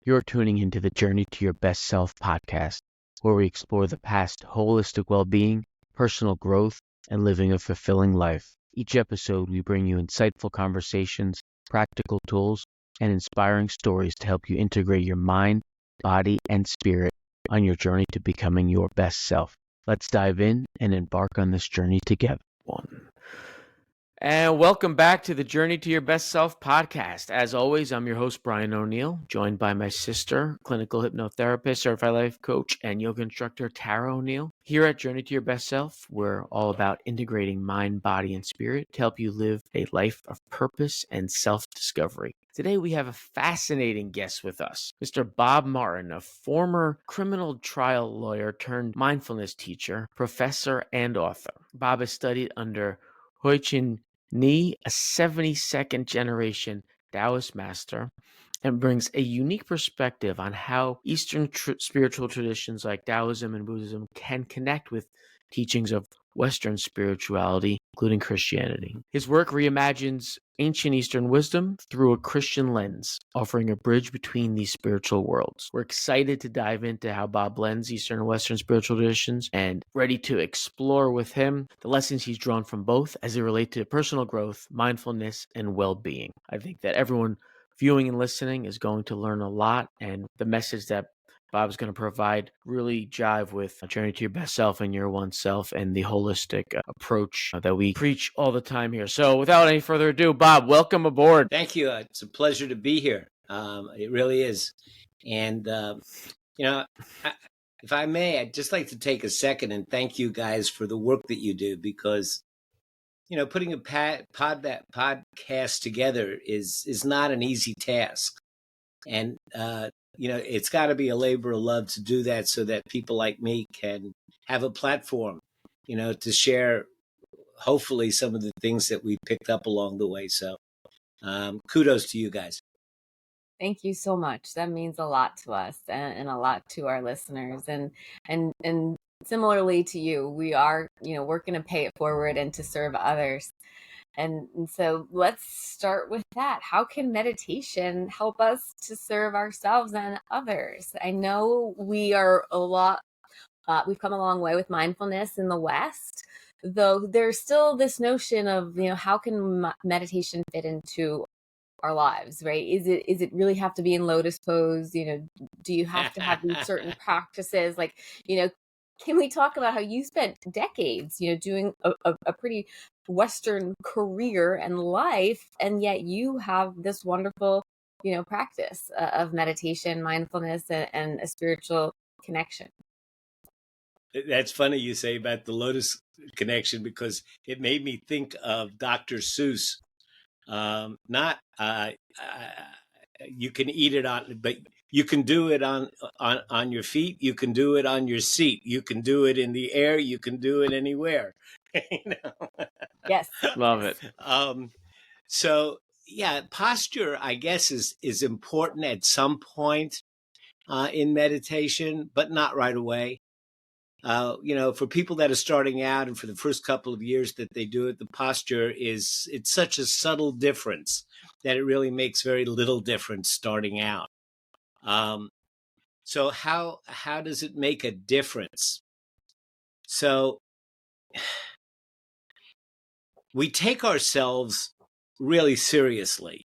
You're tuning into the Journey to Your Best Self podcast, where we explore the past holistic well-being, personal growth, and living a fulfilling life. Each episode, we bring you insightful conversations, practical tools, and inspiring stories to help you integrate your mind, body, and spirit on your journey to becoming your best self. Let's dive in and embark on this journey together. And welcome back to the Journey to Your Best Self podcast. As always, I'm your host, Brian O'Neill, joined by my sister, clinical hypnotherapist, certified life coach, and yoga instructor, Tara O'Neill. Here at Journey to Your Best Self, we're all about integrating mind, body, and spirit to help you live a life of purpose and self-discovery. Today, we have a fascinating guest with us, Mr. Bob Martin, a former criminal trial lawyer turned mindfulness teacher, professor, and author. Bob has studied under Hua-Ching Ni, a 72nd generation Taoist master, and brings a unique perspective on how Eastern spiritual traditions like Taoism and Buddhism can connect with teachings of Western spirituality, including Christianity. His work reimagines ancient Eastern wisdom through a Christian lens, offering a bridge between these spiritual worlds. We're excited to dive into how Bob blends Eastern and Western spiritual traditions and ready to explore with him the lessons he's drawn from both as they relate to personal growth, mindfulness, and well-being. I think that everyone viewing and listening is going to learn a lot, and the message that Bob's going to provide really jive with a journey to your best self and your one self and the holistic approach that we preach all the time here. So without any further ado, Bob, welcome aboard. Thank you. It's a pleasure to be here. It really is. And, if I may, I'd just like to take a second and thank you guys for the work that you do, because, putting a podcast together is not an easy task. And, it's got to be a labor of love to do that so that people like me can have a platform, to share, hopefully, some of the things that we picked up along the way. So kudos to you guys. Thank you so much. That means a lot to us and a lot to our listeners. And similarly to you, we are, working to pay it forward and to serve others. And so let's start with that. How can meditation help us to serve ourselves and others? I know we are we've come a long way with mindfulness in the West, though there's still this notion of, how can meditation fit into our lives, right? Is it really have to be in lotus pose? Do you have to have these certain practices? Like, can we talk about how you spent decades, doing a pretty Western career and life, and yet you have this wonderful, practice of meditation, mindfulness, and a spiritual connection? That's funny you say about the lotus connection, because it made me think of Dr. Seuss. Not you can eat it on, but you can do it on your feet. You can do it on your seat. You can do it in the air. You can do it anywhere. Yes, love it. So yeah, posture, I guess, is important at some point in meditation, but not right away. For people that are starting out and for the first couple of years that they do it, the posture it's such a subtle difference that it really makes very little difference starting out. So how does it make a difference? So we take ourselves really seriously,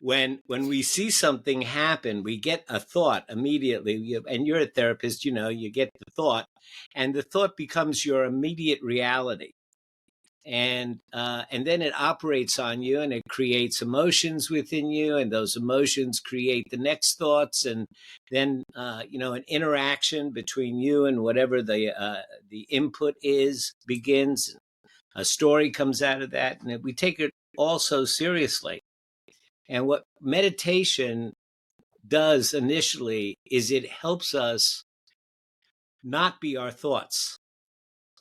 When we see something happen, we get a thought immediately, and you're a therapist, you get the thought, and the thought becomes your immediate reality. And then it operates on you, and it creates emotions within you, and those emotions create the next thoughts, and then an interaction between you and whatever the input is begins. A story comes out of that, and we take it all so seriously. And what meditation does initially is it helps us not be our thoughts.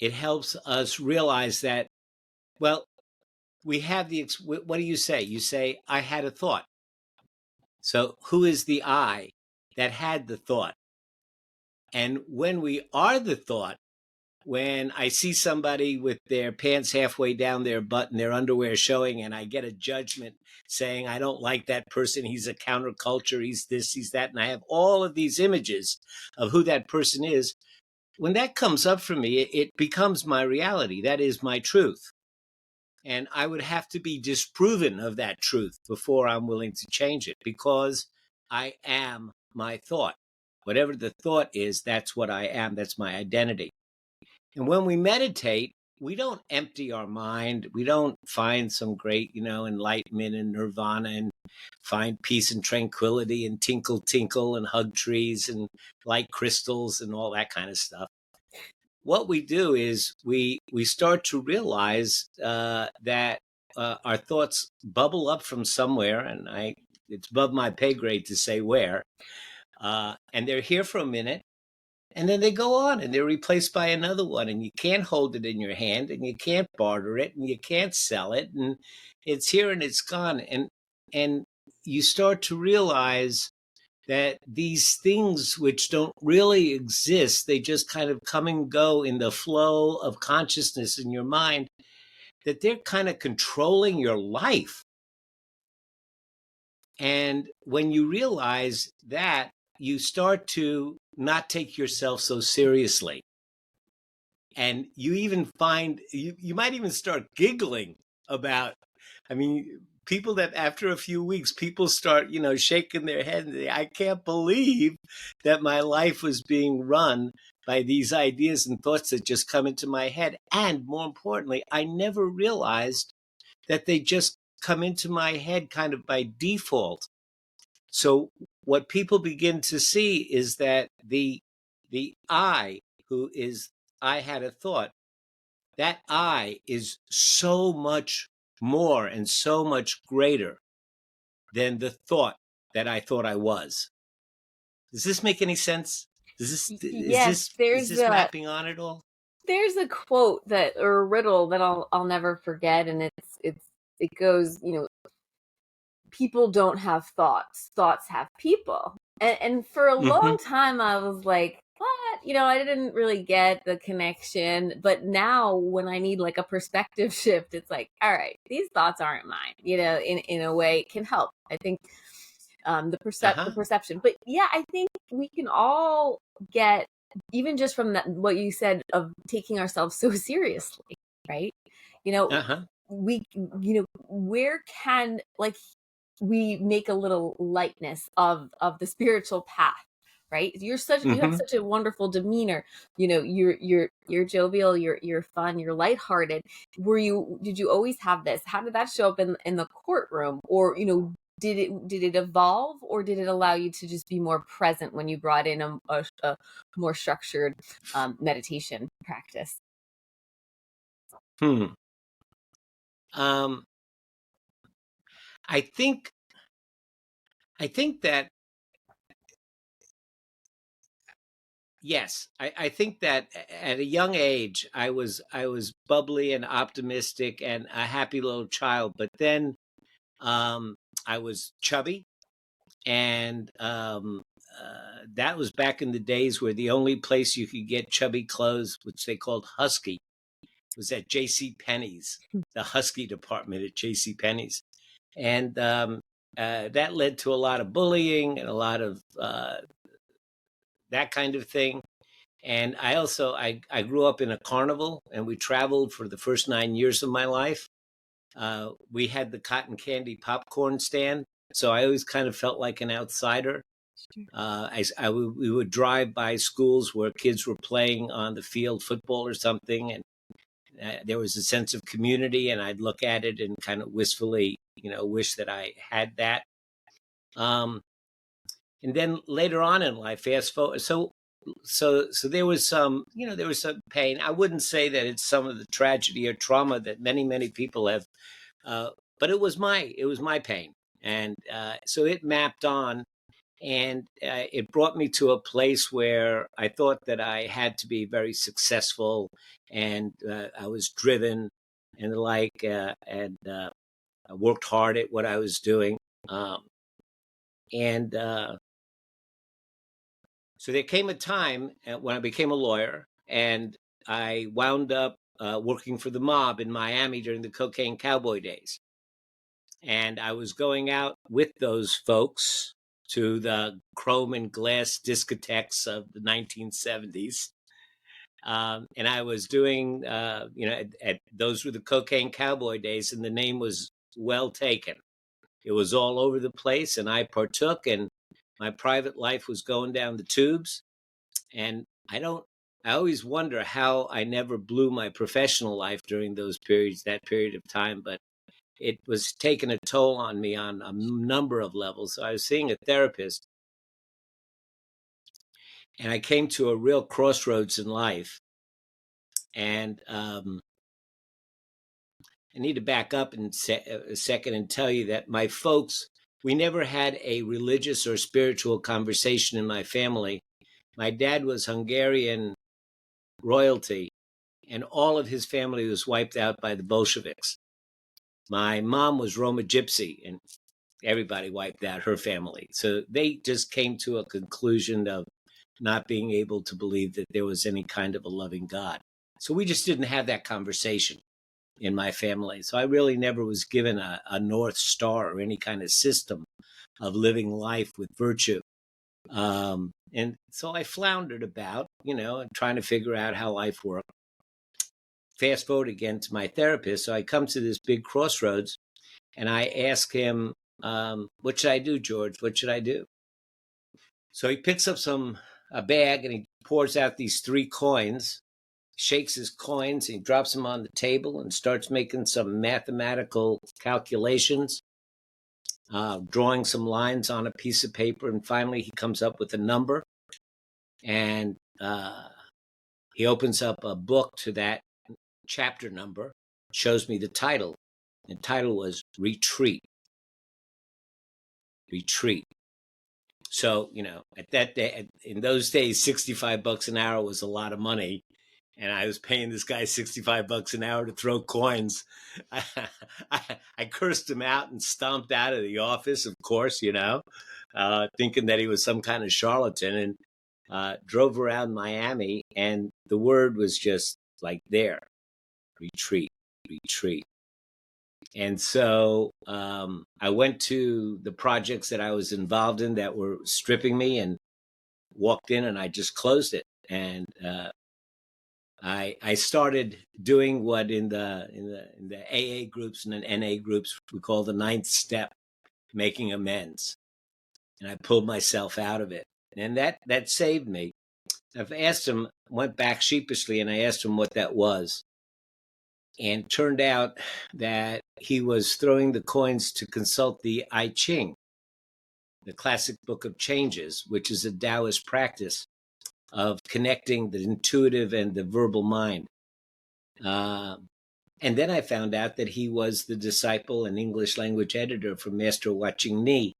It helps us realize that, well, we have what do you say? You say, I had a thought. So who is the I that had the thought? And when we are the thought, when I see somebody with their pants halfway down their butt and their underwear showing, and I get a judgment saying, I don't like that person, he's a counterculture, he's this, he's that, and I have all of these images of who that person is. When that comes up for me, it becomes my reality. That is my truth. And I would have to be disproven of that truth before I'm willing to change it, because I am my thought. Whatever the thought is, that's what I am. That's my identity. And when we meditate, we don't empty our mind. We don't find some great, enlightenment and nirvana and find peace and tranquility and tinkle, tinkle and hug trees and light crystals and all that kind of stuff. What we do is we start to realize that our thoughts bubble up from somewhere, and it's above my pay grade to say where, and they're here for a minute, and then they go on and they're replaced by another one, and you can't hold it in your hand, and you can't barter it, and you can't sell it, and it's here and it's gone, and you start to realize that these things which don't really exist, they just kind of come and go in the flow of consciousness in your mind, that they're kind of controlling your life. And when you realize that, you start to not take yourself so seriously. And you even find, you might even start giggling about, people that after a few weeks, people start, shaking their head and I can't believe that my life was being run by these ideas and thoughts that just come into my head. And more importantly, I never realized that they just come into my head kind of by default. So what people begin to see is that the I, who is, I had a thought, that I is so much more and so much greater than the thought that I thought I was. Does this make any sense? Yes, Is this mapping on it all? there's a quote or a riddle that I'll never forget, and it goes, people don't have thoughts, thoughts have people. And for a long time I was like, what? I didn't really get the connection. But now when I need like a perspective shift, it's like, all right, these thoughts aren't mine. In a way it can help. I think the perception. But yeah, I think we can all get, even just from that, what you said of taking ourselves so seriously, right? We, where can, like, we make a little lightness of the spiritual path, right? You have such a wonderful demeanor. You're jovial, you're fun, you're lighthearted. Did you always have this? How did that show up in the courtroom? Or, did it evolve, or did it allow you to just be more present when you brought in a more structured meditation practice? I think that, yes, I think that at a young age I was bubbly and optimistic and a happy little child, but then I was chubby, and that was back in the days where the only place you could get chubby clothes, which they called husky, was at J.C. Penney's, the husky department at J.C. Penney's, and that led to a lot of bullying and a lot of that kind of thing. And I grew up in a carnival, and we traveled for the first 9 years of my life. We had the cotton candy popcorn stand, so I always kind of felt like an outsider. We would drive by schools where kids were playing on the field football or something, and there was a sense of community, and I'd look at it and kind of wistfully, wish that I had that. And then later on in life, fast forward, so there was some, there was some pain. I wouldn't say that it's some of the tragedy or trauma that many people have, but it was my pain, and so it mapped on, and it brought me to a place where I thought that I had to be very successful, and I was driven and the like, and I worked hard at what I was doing, and so there came a time when I became a lawyer, and I wound up working for the mob in Miami during the cocaine cowboy days. And I was going out with those folks to the chrome and glass discotheques of the 1970s. And I was doing, those were the cocaine cowboy days, and the name was well taken. It was all over the place, and I partook, and my private life was going down the tubes. And I always wonder how I never blew my professional life during that period of time, but it was taking a toll on me on a number of levels. So I was seeing a therapist, and I came to a real crossroads in life. And I need to back up in a second and tell you that my folks, we never had a religious or spiritual conversation in my family. My dad was Hungarian royalty, and all of his family was wiped out by the Bolsheviks. My mom was Roma Gypsy, and everybody wiped out her family. So they just came to a conclusion of not being able to believe that there was any kind of a loving God. So we just didn't have that conversation in my family. So I really never was given a North Star or any kind of system of living life with virtue. And so I floundered about, trying to figure out how life worked. Fast forward again to my therapist. So I come to this big crossroads, and I ask him, what should I do, George? What should I do? So he picks up a bag, and he pours out these 3 coins, shakes his coins, and he drops them on the table and starts making some mathematical calculations, drawing some lines on a piece of paper. And finally, he comes up with a number, and he opens up a book to that chapter number, shows me the title. The title was Retreat. Retreat. So, at that day, in those days, $65 an hour was a lot of money. And I was paying this guy $65 an hour to throw coins. I cursed him out and stomped out of the office, of course, thinking that he was some kind of charlatan, and drove around Miami. And the word was just like there, retreat, retreat. And so I went to the projects that I was involved in that were stripping me, and walked in, and I just closed it. And I started doing what in the AA groups and the NA groups we call the 9th step, making amends. And I pulled myself out of it, and that saved me. I've asked him, went back sheepishly, and I asked him what that was. And turned out that he was throwing the coins to consult the I Ching, the classic book of changes, which is a Taoist practice of connecting the intuitive and the verbal mind. And then I found out that he was the disciple and English language editor for Master Hua-Ching Ni.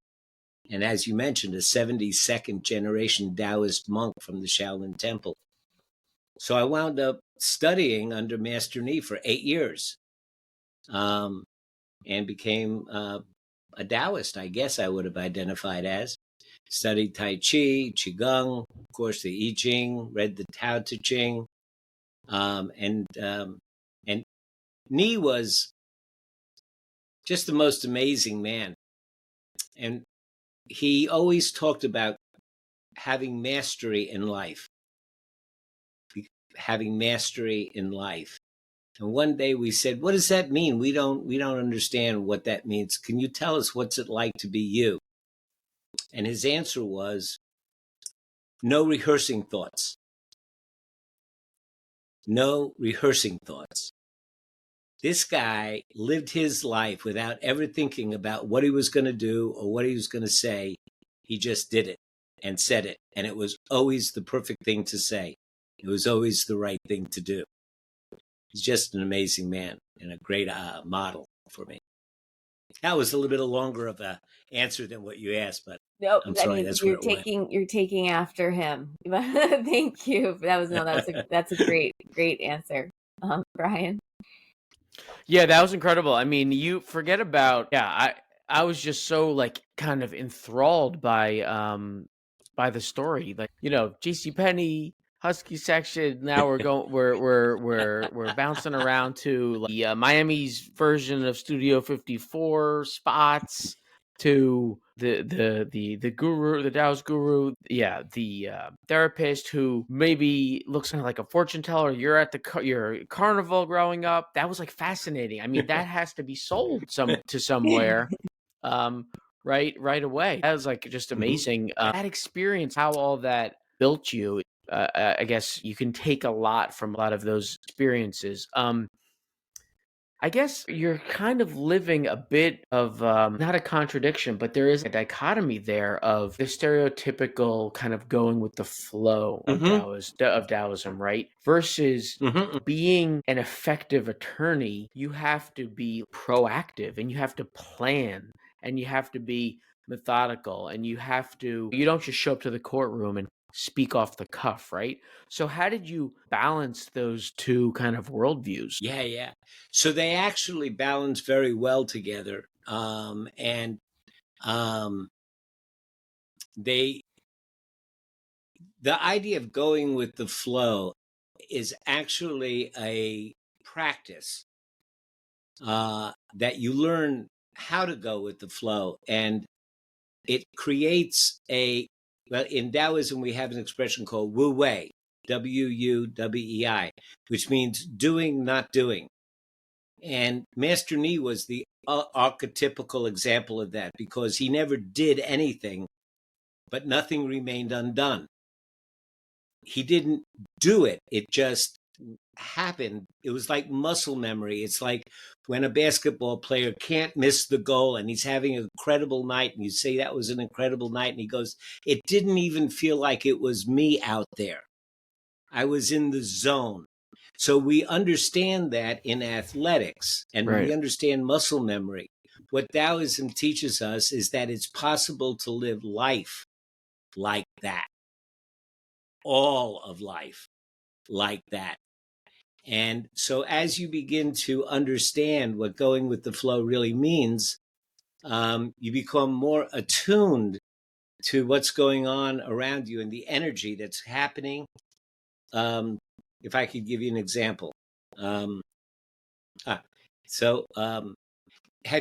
And as you mentioned, a 72nd generation Taoist monk from the Shaolin Temple. So I wound up studying under Master Ni for 8 years, and became a Taoist, I guess I would have identified as. Studied Tai Chi, Qigong, of course the I Ching, read the Tao Te Ching, and Ni was just the most amazing man. And he always talked about having mastery in life, having mastery in life. And one day we said, what does that mean? We don't understand what that means. Can you tell us what's it like to be you? And his answer was, no rehearsing thoughts. No rehearsing thoughts. This guy lived his life without ever thinking about what he was going to do or what he was going to say. He just did it and said it. And it was always the perfect thing to say. It was always the right thing to do. He's just an amazing man and a great model for me. That was a little bit longer of an answer than what you asked, but nope, I'm sorry, that's where it went. You're taking after him. Thank you. That's a great answer, Brian. Yeah, that was incredible. I mean, you forget about, I was just so kind of enthralled by the story. JCPenney, Husky section. Now we're bouncing around to the Miami's version of Studio 54 spots, to the guru, the Taoist guru, the therapist who maybe looks kind of like a fortune teller. You're at your carnival growing up. That was like fascinating. I mean, that has to be sold to somewhere. Right away. That was like just amazing. That experience, how all that built you. I guess you can take a lot from a lot of those experiences. I guess you're kind of living a bit of not a contradiction, but there is a dichotomy there of the stereotypical kind of going with the flow of Taoism, right? Versus being an effective attorney, you have to be proactive and you have to plan and you have to be methodical and you don't just show up to the courtroom and speak off the cuff, right? So how did you balance those two kind of worldviews? Yeah. So they actually balance very well together. And the idea of going with the flow is actually a practice that you learn how to go with the flow. And it creates in Taoism, we have an expression called Wu Wei, Wuwei, which means doing, not doing. And Master Ni was the archetypical example of that, because he never did anything, but nothing remained undone. He didn't do it. It just happened. It was like muscle memory. It's like when a basketball player can't miss the goal and he's having an incredible night, and you say that was an incredible night, and he goes, it didn't even feel like it was me out there. I was in the zone. So we understand that in athletics, and we understand muscle memory. What Taoism teaches us is that it's possible to live life like that. All of life like that. And so as you begin to understand what going with the flow really means, you become more attuned to what's going on around you and the energy that's happening. If I could give you an example. Have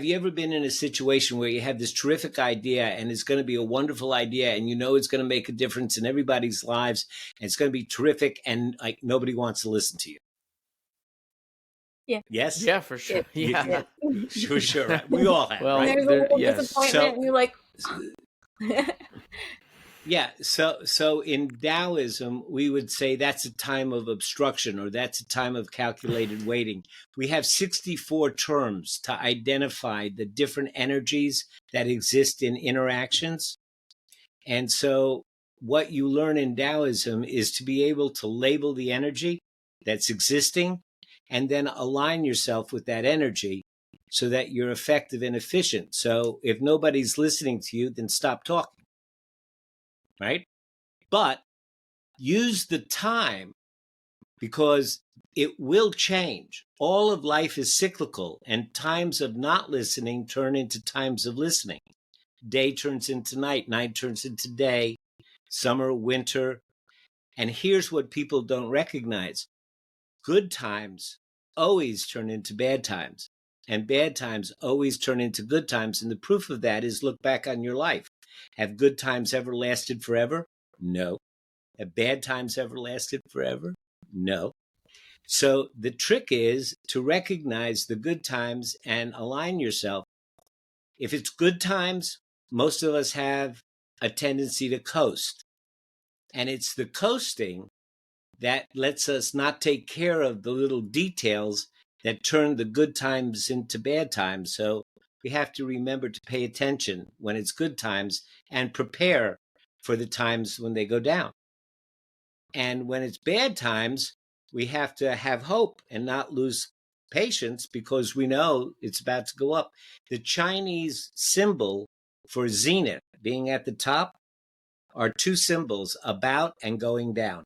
you ever been in a situation where you have this terrific idea and it's going to be a wonderful idea and you know it's going to make a difference in everybody's lives and it's going to be terrific, and like nobody wants to listen to you? Yeah. Yes? Yeah, for sure. Yeah. Sure. Right. We all have, well, right? There's a little disappointment and you're like, yeah. So in Taoism, we would say that's a time of obstruction, or that's a time of calculated waiting. We have 64 terms to identify the different energies that exist in interactions. And so what you learn in Taoism is to be able to label the energy that's existing and then align yourself with that energy so that you're effective and efficient. So if nobody's listening to you, then stop talking, right? But use the time, because it will change. All of life is cyclical, and times of not listening turn into times of listening. Day turns into night, night turns into day, summer, winter. And here's what people don't recognize. Good times always turn into bad times, and bad times always turn into good times. And the proof of that is look back on your life. Have good times ever lasted forever? No. Have bad times ever lasted forever? No. So the trick is to recognize the good times and align yourself. If it's good times, most of us have a tendency to coast. And it's the coasting that lets us not take care of the little details that turn the good times into bad times. So we have to remember to pay attention when it's good times and prepare for the times when they go down. And when it's bad times, we have to have hope and not lose patience, because we know it's about to go up. The Chinese symbol for zenith, being at the top, are two symbols, about and going down.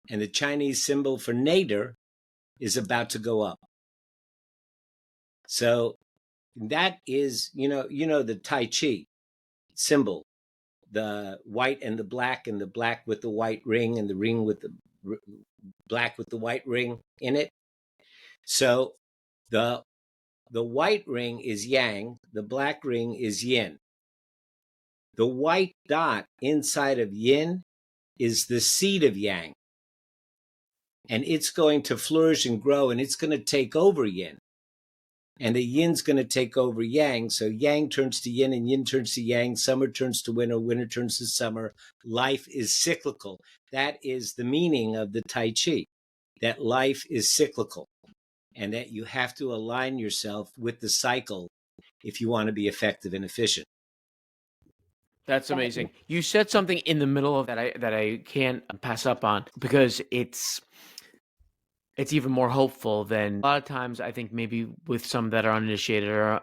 And the Chinese symbol for nadir is about to go up. So that is, the Tai Chi symbol. the white and the black with the white ring and the ring with the black with the white ring in it. So the white ring is yang, the black ring is yin. The white dot inside of yin is the seed of yang. And it's going to flourish and grow, and it's going to take over yin. And the yin's going to take over yang. So yang turns to yin and yin turns to yang. Summer turns to winter, winter turns to summer. Life is cyclical. That is the meaning of the Tai Chi, that life is cyclical and that you have to align yourself with the cycle if you want to be effective and efficient. That's amazing. You said something in the middle of that I can't pass up on, because it's even more hopeful than a lot of times. I think maybe with some that are uninitiated or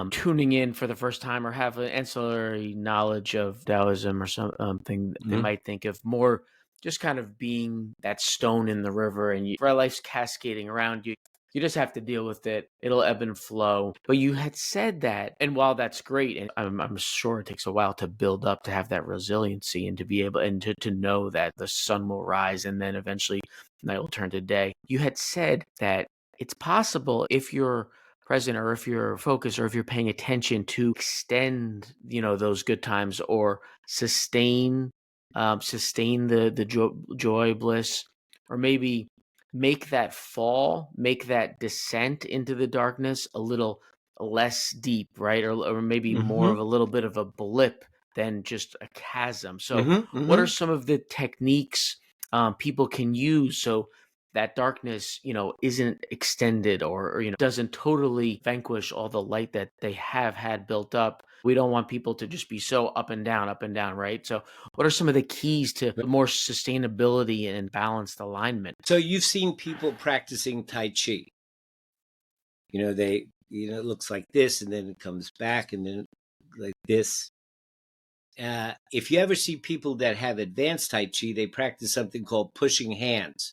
tuning in for the first time or have an ancillary knowledge of Taoism or something, they might think of more just kind of being that stone in the river, and life's cascading around you. You just have to deal with it. It'll ebb and flow. But you had said that, and while that's great, and I'm sure it takes a while to build up, to have that resiliency and to be able, and to know that the sun will rise and then eventually night will turn to day. You had said that it's possible, if you're present or if you're focused or if you're paying attention, to extend, those good times, or sustain the joy, bliss, or maybe make that fall, make that descent into the darkness a little less deep, right? Or maybe more of a little bit of a blip than just a chasm. So what are some of the techniques people can use so that darkness, isn't extended or doesn't totally vanquish all the light that they have had built up? We don't want people to just be so up and down, right? So what are some of the keys to more sustainability and balanced alignment? So you've seen people practicing Tai Chi. It looks like this, and then it comes back, and then like this. If you ever see people that have advanced Tai Chi, they practice something called pushing hands,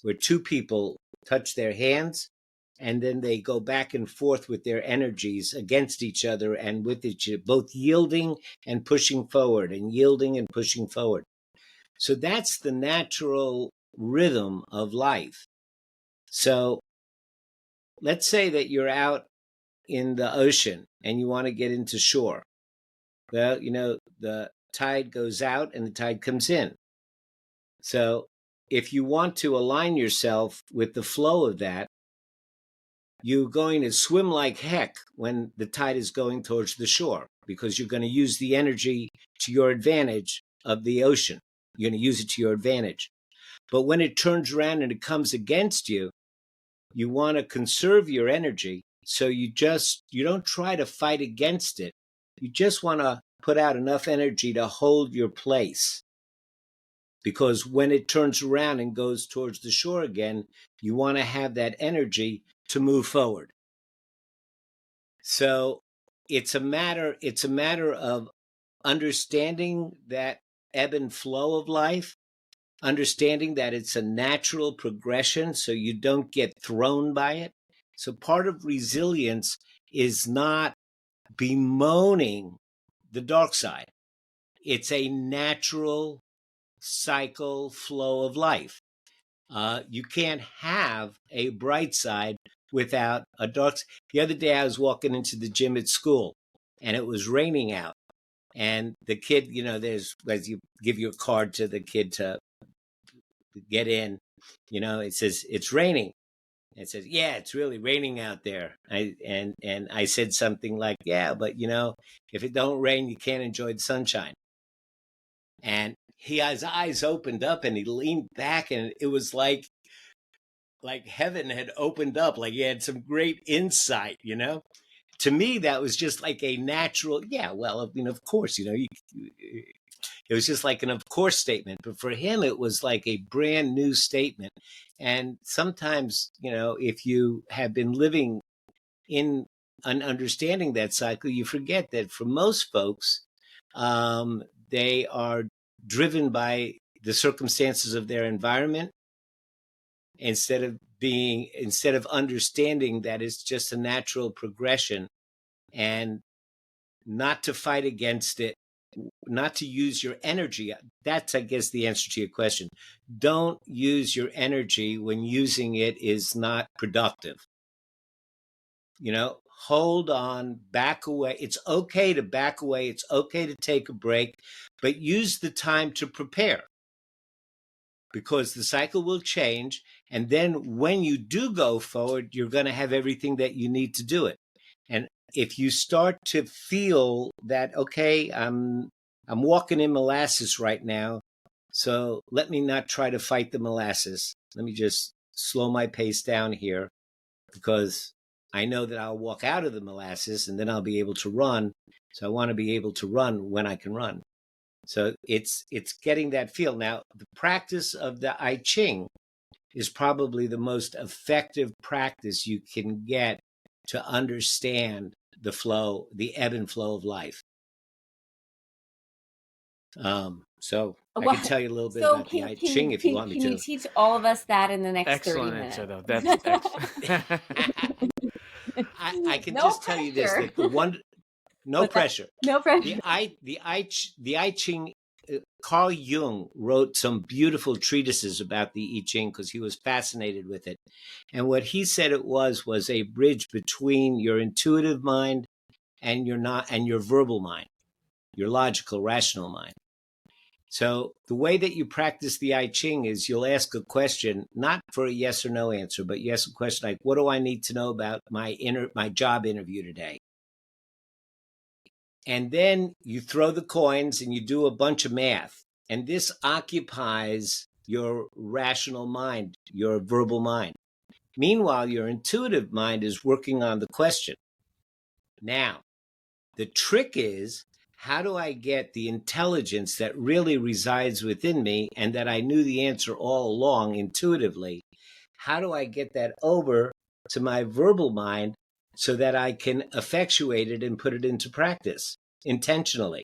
where two people touch their hands, and then they go back and forth with their energies against each other and with each other, both yielding and pushing forward, and yielding and pushing forward. So that's the natural rhythm of life. So let's say that you're out in the ocean and you want to get into shore. Well, the tide goes out and the tide comes in. So if you want to align yourself with the flow of that, you're going to swim like heck when the tide is going towards the shore, because you're going to use the energy to your advantage of the ocean. You're going to use it to your advantage. But when it turns around and it comes against you, you want to conserve your energy. So you don't try to fight against it. You just want to put out enough energy to hold your place. Because when it turns around and goes towards the shore again, you want to have that energy to move forward. So it's a matter of understanding that ebb and flow of life, understanding that it's a natural progression so you don't get thrown by it. So part of resilience is not bemoaning the dark side. It's a natural cycle flow of life. You can't have a bright side without a dark side. The other day I was walking into the gym at school and it was raining out. And the kid, there's, as you give your card to the kid to get in, it says, it's raining. It says, yeah, it's really raining out there. And I said something like, yeah, but if it don't rain, you can't enjoy the sunshine. And his eyes opened up and he leaned back, and it was like heaven had opened up, like he had some great insight, To me, that was just like a natural, yeah, well, of course, it was just like an of course statement. But for him, it was like a brand new statement. And sometimes, if you have been living in an understanding that cycle, you forget that for most folks, they are driven by the circumstances of their environment instead of understanding that it's just a natural progression and not to fight against it, not to use your energy. That's, I guess, the answer to your question. Don't use your energy when using it is not productive. Hold on, back away. It's okay to back away. It's okay to take a break, but use the time to prepare, because the cycle will change. And then when you do go forward, you're going to have everything that you need to do it. And if you start to feel that, okay, I'm walking in molasses right now, so let me not try to fight the molasses. Let me just slow my pace down here, because I know that I'll walk out of the molasses and then I'll be able to run. So I want to be able to run when I can run. So it's getting that feel. Now, the practice of the I Ching is probably the most effective practice you can get to understand the flow, the ebb and flow of life. So I can tell you a little bit about the I Ching if you want me to. Can you teach all of us that in the next Excellent 30 minutes? Answer, though. That's excellent. I can just tell you this: that the one, no pressure. No pressure. The I Ching. Carl Jung wrote some beautiful treatises about the I Ching because he was fascinated with it. And what he said it was a bridge between your intuitive mind and your verbal mind, your logical, rational mind. So the way that you practice the I Ching is you'll ask a question, not for a yes or no answer, but you ask a question like, what do I need to know about my job interview today? And then you throw the coins and you do a bunch of math. And this occupies your rational mind, your verbal mind. Meanwhile, your intuitive mind is working on the question. Now, the trick is, how do I get the intelligence that really resides within me and that I knew the answer all along intuitively? How do I get that over to my verbal mind so that I can effectuate it and put it into practice intentionally?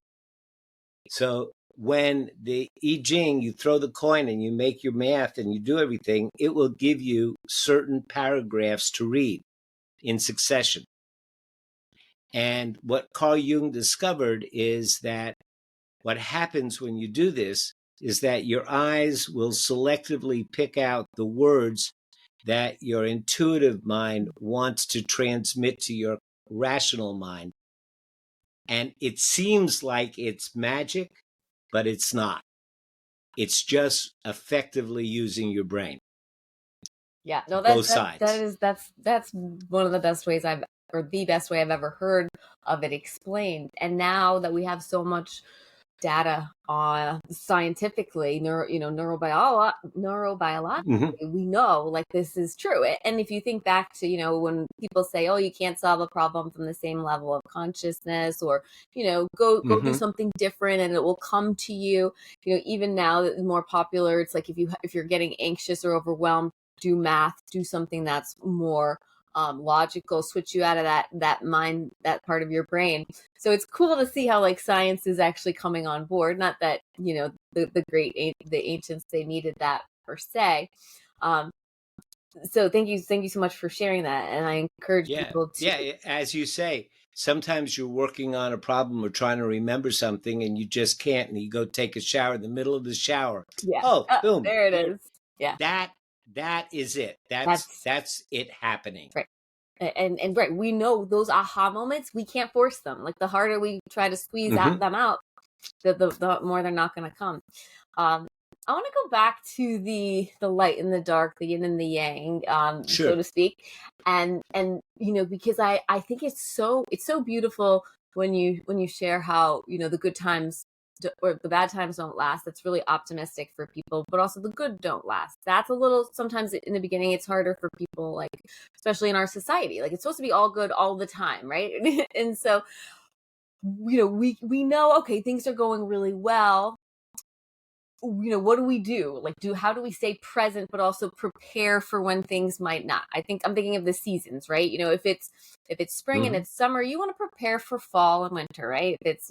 So when the I Ching, you throw the coin and you make your math and you do everything, it will give you certain paragraphs to read in succession. And what Carl Jung discovered is that what happens when you do this is that your eyes will selectively pick out the words that your intuitive mind wants to transmit to your rational mind. And it seems like it's magic, but it's not. It's just effectively using your brain. Yeah, no, both sides. That's one of the best ways the best way I've ever heard of it explained. And now that we have so much data on scientifically, neurobiologically, we know like this is true. And if you think back to, when people say, oh, you can't solve a problem from the same level of consciousness, or, go do something different and it will come to you. Even now that is more popular, it's like if you're getting anxious or overwhelmed, do math, do something that's more logical, switch you out of that mind, that part of your brain. So it's cool to see how like science is actually coming on board. Not that the ancients, they needed that per se. So thank you so much for sharing that, and I encourage people to. Yeah, as you say, sometimes you're working on a problem or trying to remember something and you just can't, and you go take a shower in the middle of the shower. Yeah. Oh, boom! There it is. Yeah. That is it. That's it happening. Right. And right, we know those aha moments, we can't force them. Like the harder we try to squeeze them out, the more they're not going to come. I want to go back to the light and the dark, the yin and the yang, Sure. so to speak, and because I think it's so beautiful when you share how the good times or the bad times don't last. That's really optimistic for people, but also the good don't last. That's a little, sometimes in the beginning, it's harder for people, like, especially in our society, like it's supposed to be all good all the time, right? And so, we know, okay, things are going really well. What do we do? Like, how do we stay present, but also prepare for when things might not? I'm thinking of the seasons, right? If it's spring and it's summer, you want to prepare for fall and winter, right? If it's,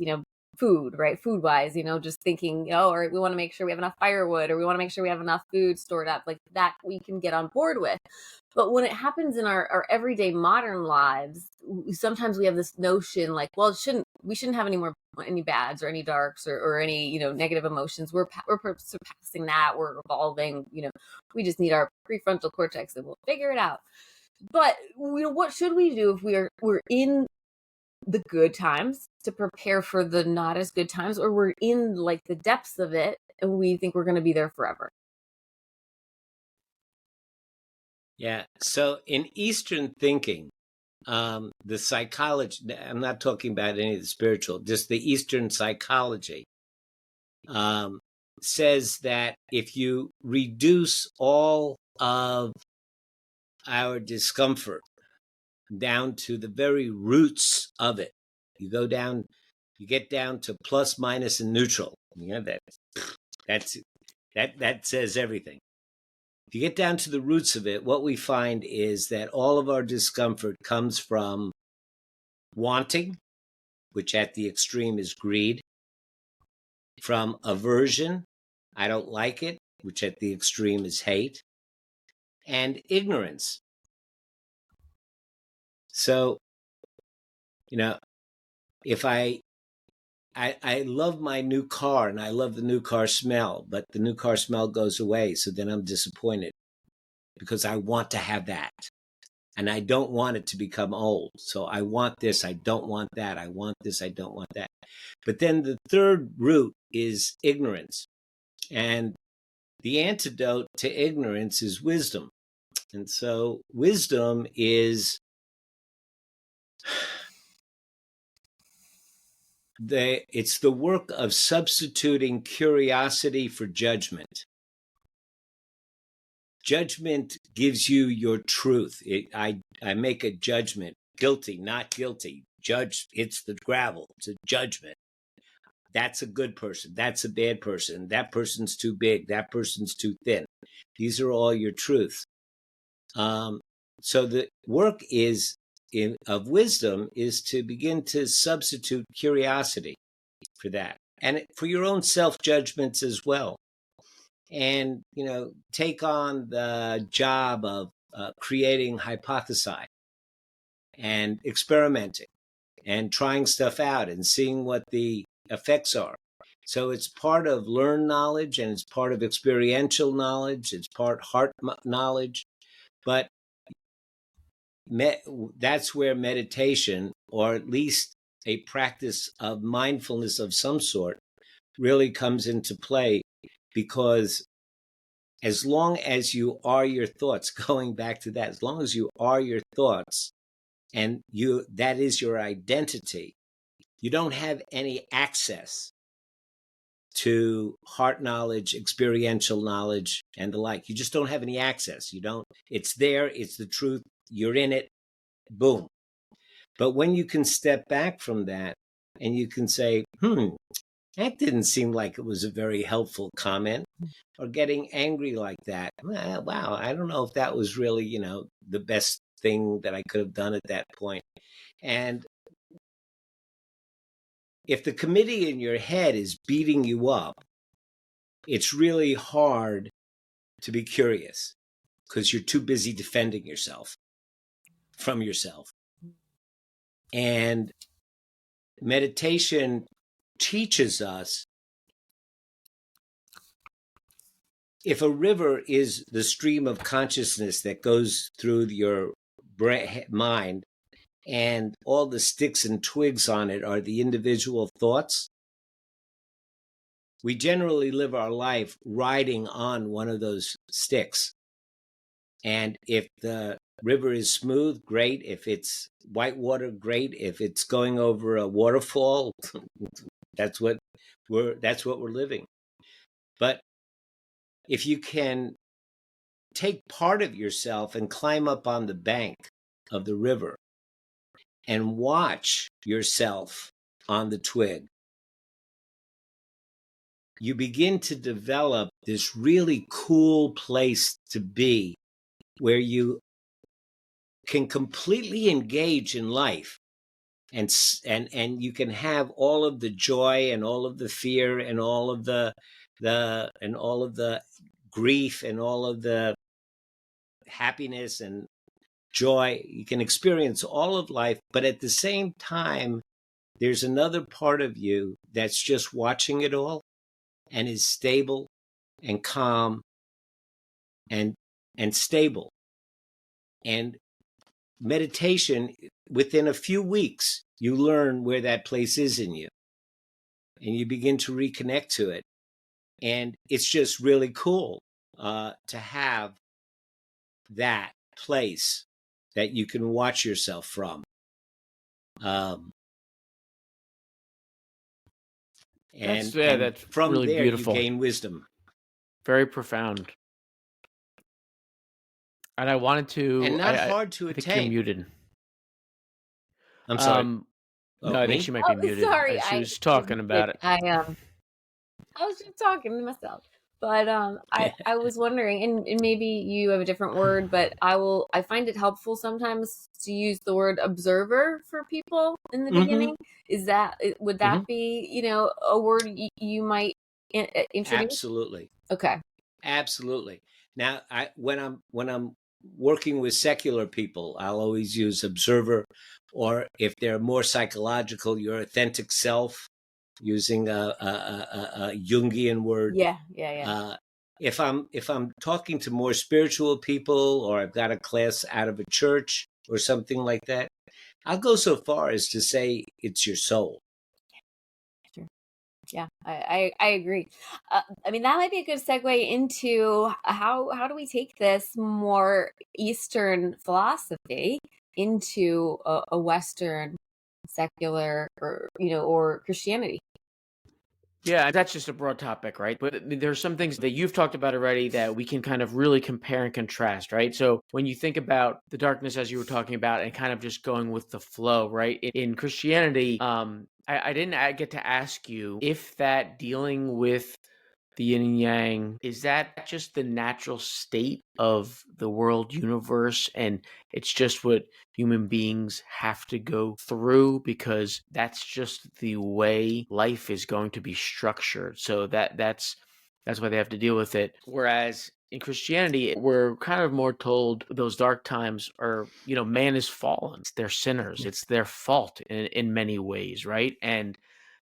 food, right? Food wise, just thinking, or we want to make sure we have enough firewood, or we want to make sure we have enough food stored up, like that we can get on board with. But when it happens in our everyday modern lives, sometimes we have this notion like, well, we shouldn't have any bads or any darks or any, you know, negative emotions. We're surpassing that. We're evolving. You know, we just need our prefrontal cortex and we'll figure it out. But you know, what should we do if we're in the good times to prepare for the not as good times, or we're in like the depths of it and we think we're going to be there forever? Yeah. So in Eastern thinking, the psychology, I'm not talking about any of the spiritual, just the Eastern psychology, says that if you reduce all of our discomfort down to the very roots of it, you get down to plus, minus, and neutral. Yeah, that says everything. If you get down to the roots of it, what we find is that all of our discomfort comes from wanting, which at the extreme is greed, from aversion, I don't like it, which at the extreme is hate, and ignorance. So, you know, if I love my new car and I love the new car smell, but the new car smell goes away, so then I'm disappointed because I want to have that. And I don't want it to become old. So I want this, I don't want that. I want this, I don't want that. But then the third root is ignorance. And the antidote to ignorance is wisdom. And so wisdom is it's the work of substituting curiosity for judgment. Judgment gives you your truth. I make a judgment, guilty, not guilty. Judge, it's the gravel. It's a judgment. That's a good person. That's a bad person. That person's too big. That person's too thin. These are all your truths. So the work of wisdom is to begin to substitute curiosity for that, and for your own self-judgments as well. And, you know, take on the job of creating hypotheses and experimenting and trying stuff out and seeing what the effects are. So it's part of learned knowledge and it's part of experiential knowledge. It's part heart knowledge. But that's where meditation, or at least a practice of mindfulness of some sort, really comes into play, because as long as you are your thoughts, going back to that, as long as you are your thoughts and that is your identity, you don't have any access to heart knowledge, experiential knowledge, and the like. You just don't have any access. It's there, it's the truth, you're in it, boom. But when you can step back from that and you can say, that didn't seem like it was a very helpful comment, or getting angry like that, wow, I don't know if that was really, you know, the best thing that I could have done at that point. And if the committee in your head is beating you up, it's really hard to be curious because you're too busy defending yourself from yourself. And meditation teaches us, if a river is the stream of consciousness that goes through your mind, and all the sticks and twigs on it are the individual thoughts, we generally live our life riding on one of those sticks. And if the river is smooth, great. If it's white water, great. If it's going over a waterfall, that's what we're living. But if you can take part of yourself and climb up on the bank of the river and watch yourself on the twig, you begin to develop this really cool place to be, where you can completely engage in life, and you can have all of the joy and all of the fear and all of the grief and all of the happiness and joy. You can experience all of life, but at the same time, there's another part of you that's just watching it all and is stable and calm and stable. And meditation, within a few weeks, you learn where that place is in you and you begin to reconnect to it. And it's just really cool to have that place that you can watch yourself from. And that's from really there, beautiful. you gain wisdom. Very profound. And I wanted to... And not hard to I think attain. you're muted. I'm sorry. No, I think she might be muted. Sorry, She was talking about it. I was just talking to myself. But I was wondering, and maybe you have a different word, but I find it helpful sometimes to use the word observer for people in the beginning. Would that be, a word you might introduce? Absolutely. Okay. Absolutely. Now, when I'm working with secular people, I'll always use observer, or if they're more psychological, your authentic self, using a Jungian word. Yeah. If I'm talking to more spiritual people, or I've got a class out of a church or something like that, I'll go so far as to say it's your soul. Sure. Yeah, I agree. I mean, that might be a good segue into how do we take this more Eastern philosophy into a Western secular or Christianity. Yeah, that's just a broad topic, right? But there's some things that you've talked about already that we can kind of really compare and contrast, right? So when you think about the darkness, as you were talking about, and kind of just going with the flow, right? In Christianity, I didn't get to ask you if that dealing with the yin and yang, is that just the natural state of the world universe, and it's just what human beings have to go through because that's just the way life is going to be structured? So that's why they have to deal with it. Whereas in Christianity, we're kind of more told those dark times are, man is fallen. They're sinners. It's their fault in many ways, right? And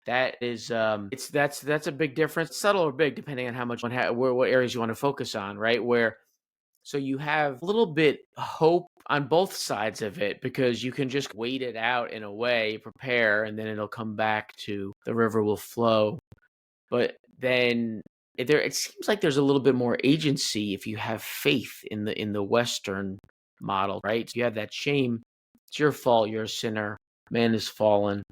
that is, that's a big difference, subtle or big, depending on how much what areas you want to focus on, right? Where so you have a little bit hope on both sides of it because you can just wait it out in a way, prepare, and then it'll come back to the river will flow. But then it seems like there's a little bit more agency if you have faith in the Western model, right? So you have that shame. It's your fault. You're a sinner. Man is fallen.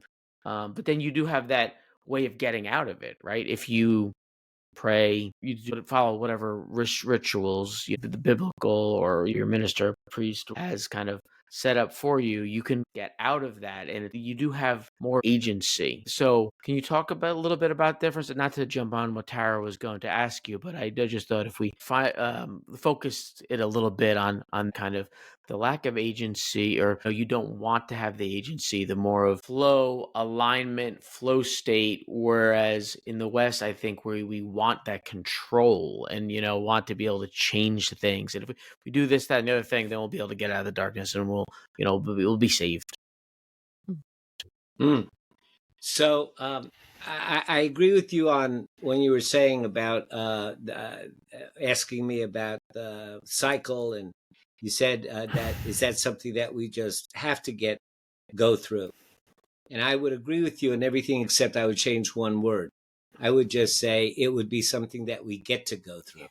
But then you do have that way of getting out of it, right? If you pray, you follow whatever rituals the biblical or your minister, priest has kind of set up for you, you can get out of that, and you do have more agency. So can you talk about a little bit about difference? Not to jump on what Tara was going to ask you, but I just thought if we focused it a little bit on kind of the lack of agency, or you don't want to have the agency, the more of flow, alignment, flow state. Whereas in the West, I think we want that control and, want to be able to change things. And if we do this, that, and the other thing, then we'll be able to get out of the darkness and we'll be saved. So I agree with you on when you were saying about asking me about the cycle, and you said that something that we just have to go through. And I would agree with you in everything except I would change one word. I would just say it would be something that we get to go through.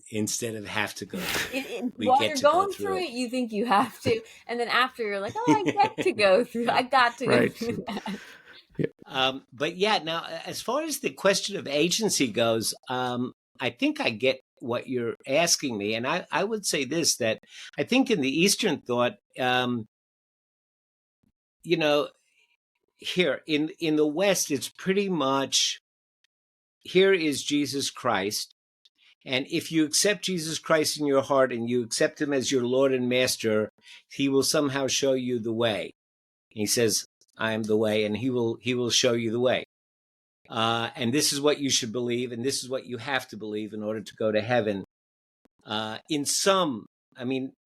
Instead of have to go through. While you're going through it, you think you have to, and then after you're like, oh, I get to go through. I got to go through that. But yeah, now as far as the question of agency goes, I think I get what you're asking me, and I would say this, that I think in the Eastern thought, here in the West, it's pretty much, here is Jesus Christ. And if you accept Jesus Christ in your heart and you accept him as your Lord and Master, he will somehow show you the way. He says, I am the way, and he will show you the way. And this is what you should believe, and this is what you have to believe in order to go to heaven.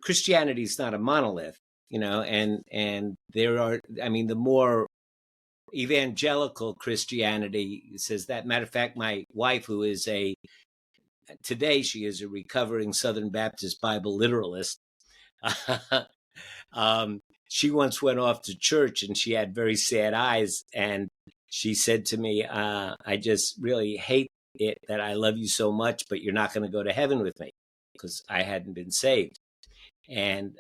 Christianity is not a monolith. and there are, I mean, the more evangelical Christianity says that. Matter of fact, my wife, who is today she is a recovering Southern Baptist Bible literalist. She once went off to church and she had very sad eyes, and she said to me, I just really hate it that I love you so much, but you're not going to go to heaven with me, because I hadn't been saved. And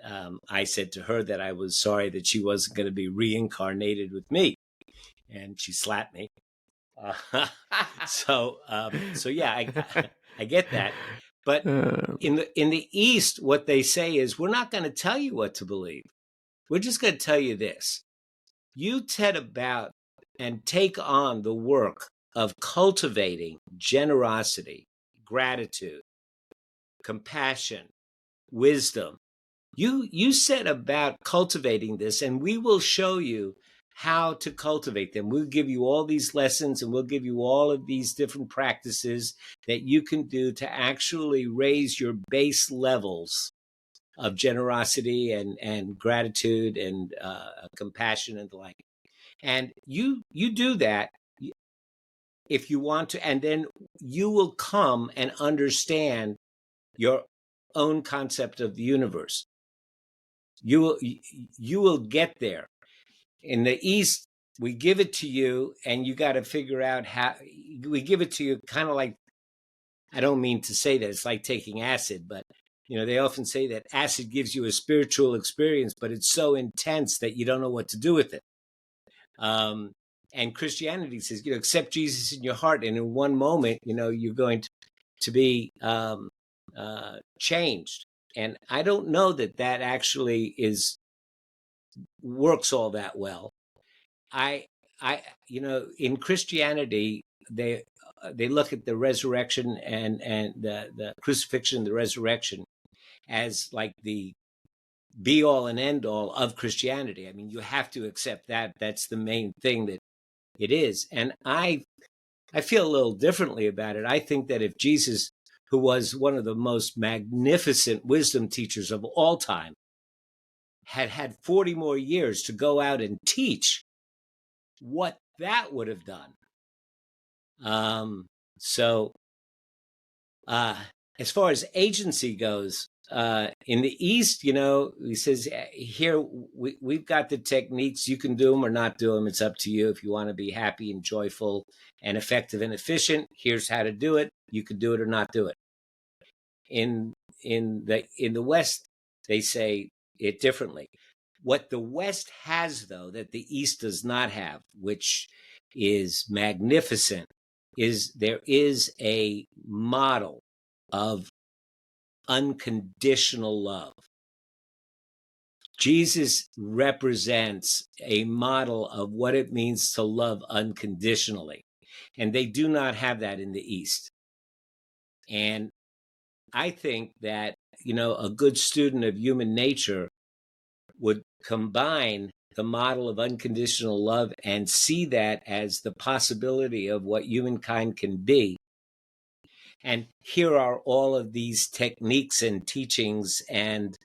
I said to her that I was sorry that she wasn't going to be reincarnated with me, and she slapped me. So yeah, I get that. But in the East, what they say is, we're not going to tell you what to believe. We're just going to tell you this. You set about and take on the work of cultivating generosity, gratitude, compassion, wisdom. You set about cultivating this, and we will show you how to cultivate them. We'll give you all these lessons, and we'll give you all of these different practices that you can do to actually raise your base levels of generosity and gratitude and compassion and the like. And you do that if you want to, and then you will come and understand your own concept of the universe. You will get there. In the East, we give it to you, and you got to figure out how. We give it to you kind of like, I don't mean to say that it's like taking acid, but they often say that acid gives you a spiritual experience, but it's so intense that you don't know what to do with it. And Christianity says, accept Jesus in your heart, and in one moment, you're going to be changed. And I don't know that actually works all that well. In Christianity, they look at the resurrection and the crucifixion, the resurrection, as like the be all and end all of Christianity. I mean, you have to accept that. That's the main thing that it is. And I feel a little differently about it. I think that if Jesus, who was one of the most magnificent wisdom teachers of all time, had 40 more years to go out and teach, what that would have done. As far as agency goes, in the East, he says, here, we've got the techniques. You can do them or not do them. It's up to you. If you want to be happy and joyful and effective and efficient, here's how to do it. You can do it or not do it. In the West, they say it differently. What the West has, though, that the East does not have, which is magnificent, is there is a model of unconditional love. Jesus represents a model of what it means to love unconditionally. And they do not have that in the East. And I think that, a good student of human nature would combine the model of unconditional love and see that as the possibility of what humankind can be. And here are all of these techniques and teachings and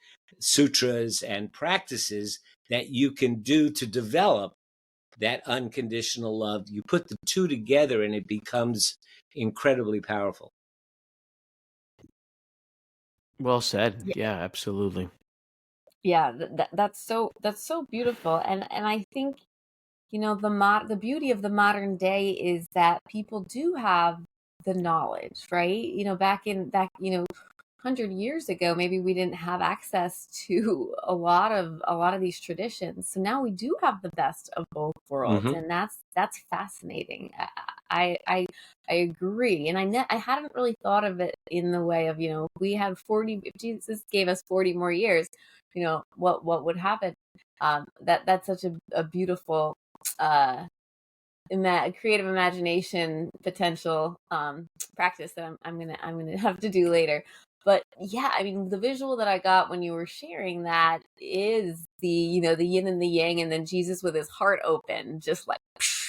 sutras and practices that you can do to develop that unconditional love. You put the two together and it becomes incredibly powerful. Well said. Yeah, absolutely. Yeah, that's so beautiful. And I think, the beauty of the modern day is that people do have the knowledge, right? Back 100 years ago, maybe we didn't have access to a lot of these traditions. So now we do have the best of both worlds, Mm-hmm. and that's fascinating. I agree, and I hadn't really thought of it in the way of, if we had 40, if Jesus gave us 40 more years, what would happen? That's such a beautiful creative imagination potential practice that I'm gonna have to do later. But yeah, I mean, the visual that I got when you were sharing that is the the yin and the yang, and then Jesus with his heart open, just like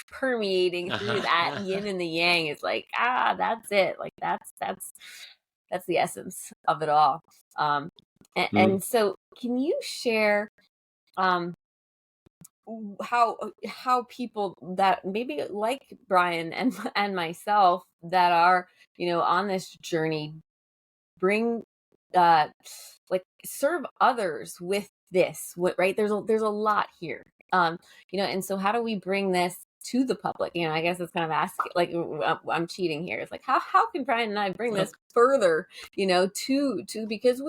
permeating through that yin and the yang. Is like, that's it. Like that's the essence of it all. And so, can you share um, how people that maybe like Brian and myself that are, on this journey bring like serve others with this, right? There's a lot here. And so how do we bring this to the public? I guess it's kind of asking, like, I'm cheating here. It's like, how can Brian and I bring this further, to because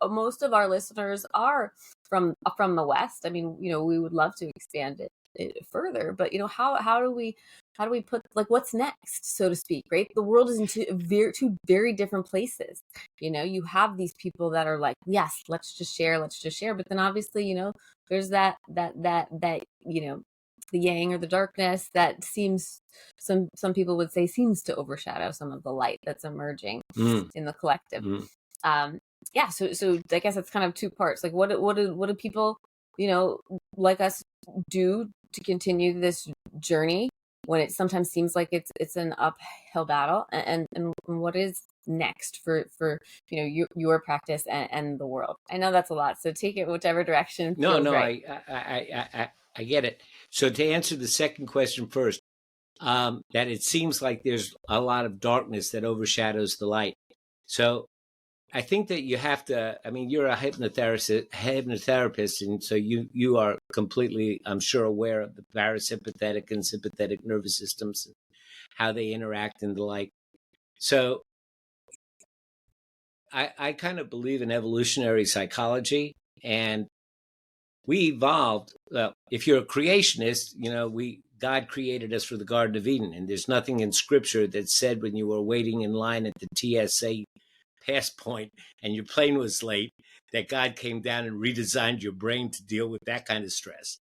most of our listeners are from the West. I mean, we would love to expand it further, but how do we put, like, what's next, so to speak, right? The world is in two very different places. You have these people that are like, yes, let's just share, but then obviously, there's that the yang or the darkness that seems, some people would say, seems to overshadow some of the light that's emerging in the collective. Yeah, so I guess it's kind of two parts. Like, what do people, like us, do to continue this journey when it sometimes seems like it's an uphill battle, and what is next for your practice and the world? I know that's a lot, so take it whichever direction feels right. I get it. So to answer the second question first, that it seems like there's a lot of darkness that overshadows the light. So I think that you have to, I mean, you're a hypnotherapist, and so you are completely, I'm sure, aware of the parasympathetic and sympathetic nervous systems, and how they interact and the like. So I kind of believe in evolutionary psychology, and we evolved. If you're a creationist, God created us for the Garden of Eden, and there's nothing in Scripture that said when you were waiting in line at the TSA pass point and your plane was late that God came down and redesigned your brain to deal with that kind of stress.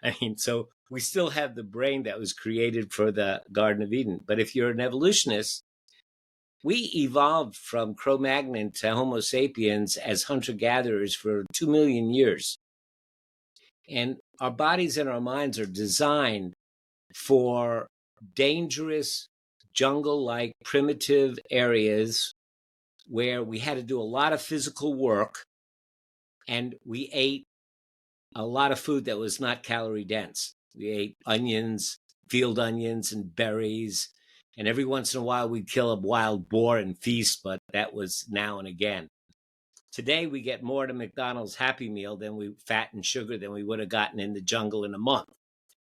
I mean, so we still have the brain that was created for the Garden of Eden. But if you're an evolutionist, we evolved from Cro-Magnon to Homo sapiens as hunter-gatherers for 2 million years. And our bodies and our minds are designed for dangerous, jungle-like, primitive areas where we had to do a lot of physical work, and we ate a lot of food that was not calorie dense. We ate onions, field onions, and berries. And every once in a while, we'd kill a wild boar and feast, but that was now and again. Today, we get more at a McDonald's Happy Meal fat and sugar than we would have gotten in the jungle in a month.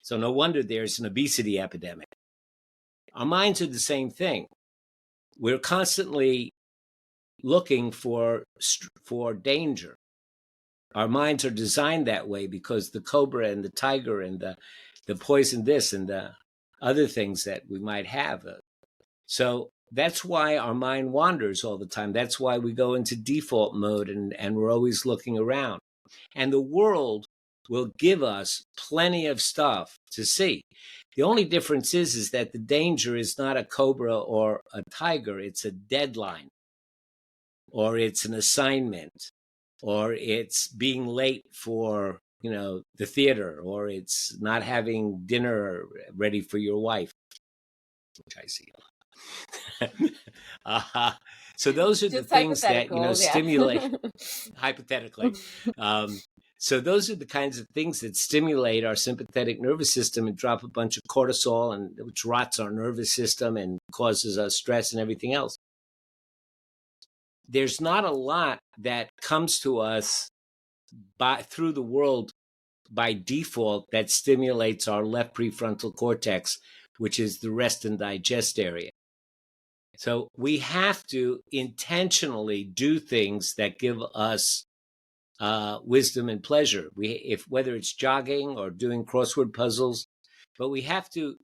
So no wonder there's an obesity epidemic. Our minds are the same thing. We're constantly looking for danger. Our minds are designed that way because the cobra and the tiger and the poison this and the other things that we might have. So that's why our mind wanders all the time. That's why we go into default mode and we're always looking around. And the world will give us plenty of stuff to see. The only difference is that the danger is not a cobra or a tiger. It's a deadline, or it's an assignment, or it's being late for, the theater, or it's not having dinner ready for your wife, which I see a lot. So those are Just the things that, stimulate, hypothetically. So those are the kinds of things that stimulate our sympathetic nervous system and drop a bunch of cortisol, and which rots our nervous system and causes us stress and everything else. There's not a lot that comes to us through the world by default that stimulates our left prefrontal cortex, which is the rest and digest area. So we have to intentionally do things that give us wisdom and pleasure. Whether it's jogging or doing crossword puzzles, but we have to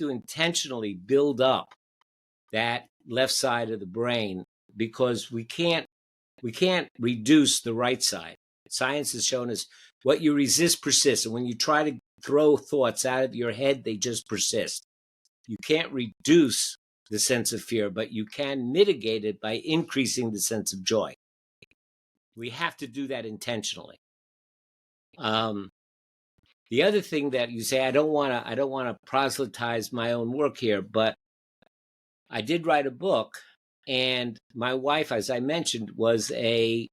intentionally build up that left side of the brain, because we can't reduce the right side. Science has shown us what you resist persists. And when you try to throw thoughts out of your head, they just persist. You can't reduce the sense of fear, but you can mitigate it by increasing the sense of joy. We have to do that intentionally. The other thing that you say, I don't want to proselytize my own work here, but I did write a book, and my wife, as I mentioned, was a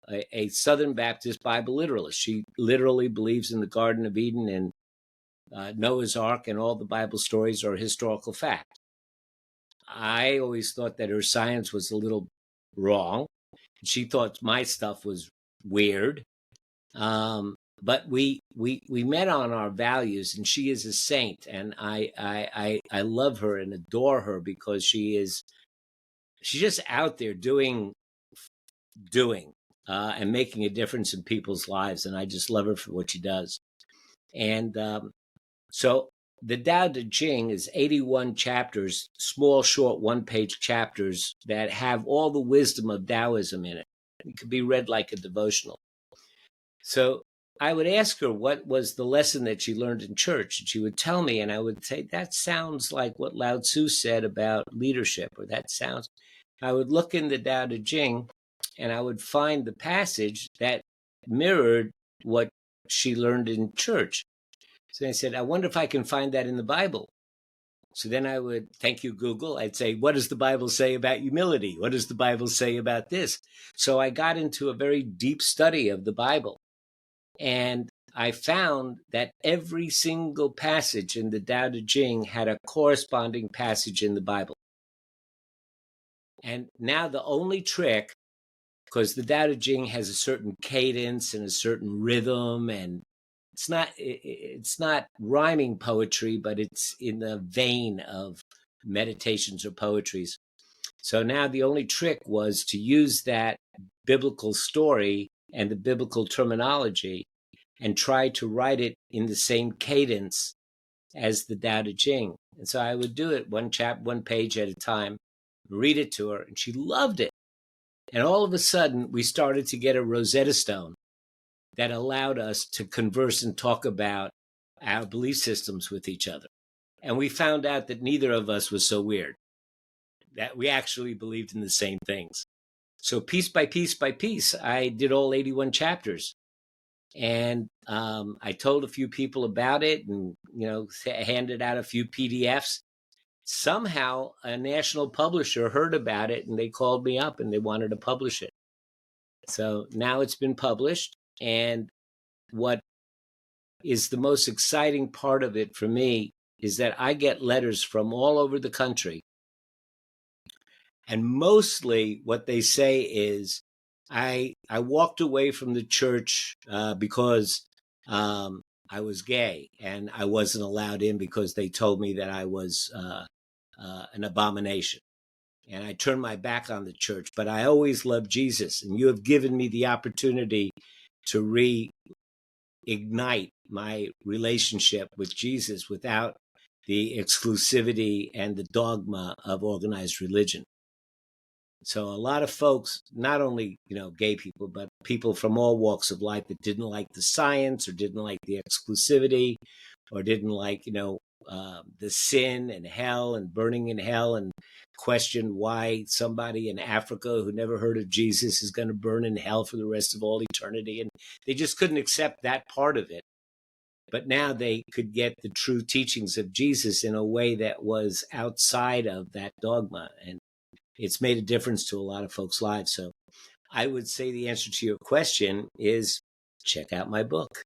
a Southern Baptist Bible literalist. She literally believes in the Garden of Eden and Noah's Ark, and all the Bible stories are historical fact. I always thought that her science was a little wrong. She thought my stuff was weird. But we met on our values, and she is a saint, and I love her and adore her because she's just out there doing and making a difference in people's lives, and I just love her for what she does. And so the Tao Te Ching is 81 chapters, small, short, one-page chapters that have all the wisdom of Taoism in it. It could be read like a devotional. So I would ask her what was the lesson that she learned in church, and she would tell me, and I would say, that sounds like what Lao Tzu said about leadership, or that sounds. I would look in the Tao Te Ching, and I would find the passage that mirrored what she learned in church. So I said, I wonder if I can find that in the Bible. So then I would, thank you, Google. I'd say, what does the Bible say about humility? What does the Bible say about this? So I got into a very deep study of the Bible. And I found that every single passage in the Tao Te Ching had a corresponding passage in the Bible. And now the only trick, because the Tao Te Ching has a certain cadence and a certain rhythm, and it's not rhyming poetry, but it's in the vein of meditations or poetries. So now the only trick was to use that biblical story and the biblical terminology and try to write it in the same cadence as the Tao Te Ching. And so I would do it one page at a time, read it to her, and she loved it. And all of a sudden, we started to get a Rosetta Stone that allowed us to converse and talk about our belief systems with each other. And we found out that neither of us was so weird, that we actually believed in the same things. So piece by piece by piece, I did all 81 chapters. And I told a few people about it, and handed out a few PDFs. Somehow a national publisher heard about it, and they called me up and they wanted to publish it. So now it's been published. And what is the most exciting part of it for me is that I get letters from all over the country. And mostly what they say is, I walked away from the church because I was gay, and I wasn't allowed in because they told me that I was an abomination. And I turned my back on the church, but I always loved Jesus. And you have given me the opportunity to reignite my relationship with Jesus without the exclusivity and the dogma of organized religion. So a lot of folks, not only, gay people, but people from all walks of life that didn't like the science or didn't like the exclusivity or didn't like, the sin and hell and burning in hell, and questioned why somebody in Africa who never heard of Jesus is going to burn in hell for the rest of all eternity. And they just couldn't accept that part of it. But now they could get the true teachings of Jesus in a way that was outside of that dogma. And it's made a difference to a lot of folks' lives. So I would say the answer to your question is check out my book.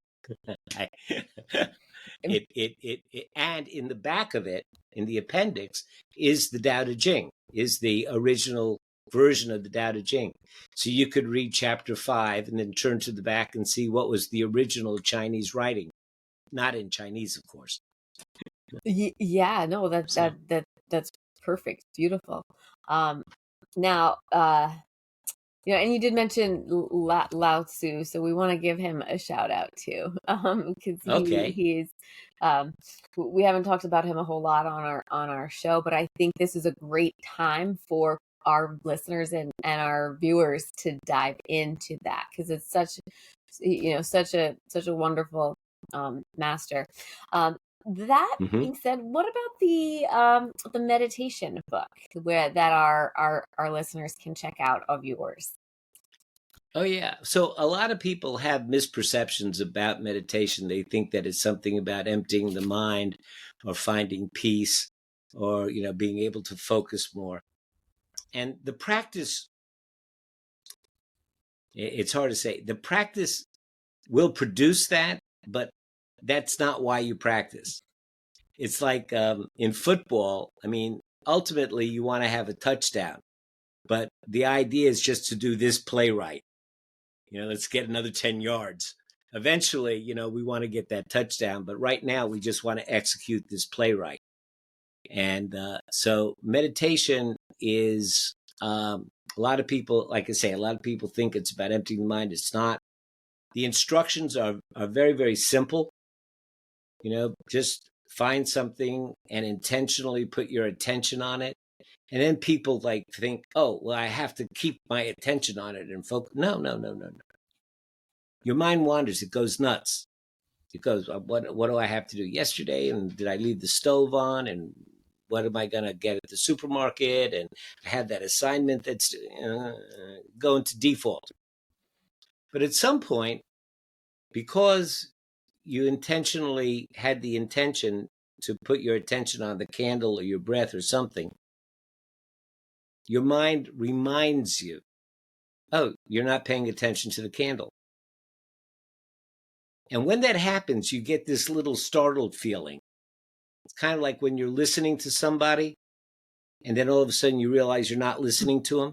And in the back of it, in the appendix, is the Tao Te Ching, is the original version of the Tao Te Ching. So you could read chapter 5 and then turn to the back and see what was the original Chinese writing. Not in Chinese, of course. Yeah, no, that's perfect. Beautiful. Now, and you did mention Lao Tzu, so we want to give him a shout out too, because he's we haven't talked about him a whole lot on our show, but I think this is a great time for our listeners and our viewers to dive into that, because it's such a wonderful master. That being said, what about the meditation book that our listeners can check out of yours? Oh, yeah. So a lot of people have misperceptions about meditation. They think that it's something about emptying the mind or finding peace or, being able to focus more. And the practice It's hard to say. The practice will produce that, but that's not why you practice. It's like in football. I mean, ultimately, you want to have a touchdown, but the idea is just to do this play right. Let's get another 10 yards. Eventually, we want to get that touchdown, but right now we just want to execute this play right. And so meditation is a lot of people, like I say, a lot of people think it's about emptying the mind. It's not. The instructions are very, very simple. Just find something and intentionally put your attention on it. And then people think, oh, well, I have to keep my attention on it and focus. No. Your mind wanders. It goes nuts. It goes, what do I have to do yesterday? And did I leave the stove on? And what am I going to get at the supermarket? And I had that assignment that's going to default. But at some point, because you intentionally had the intention to put your attention on the candle or your breath or something, your mind reminds you, oh, you're not paying attention to the candle. And when that happens, you get this little startled feeling. It's kind of like when you're listening to somebody and then all of a sudden you realize you're not listening to them.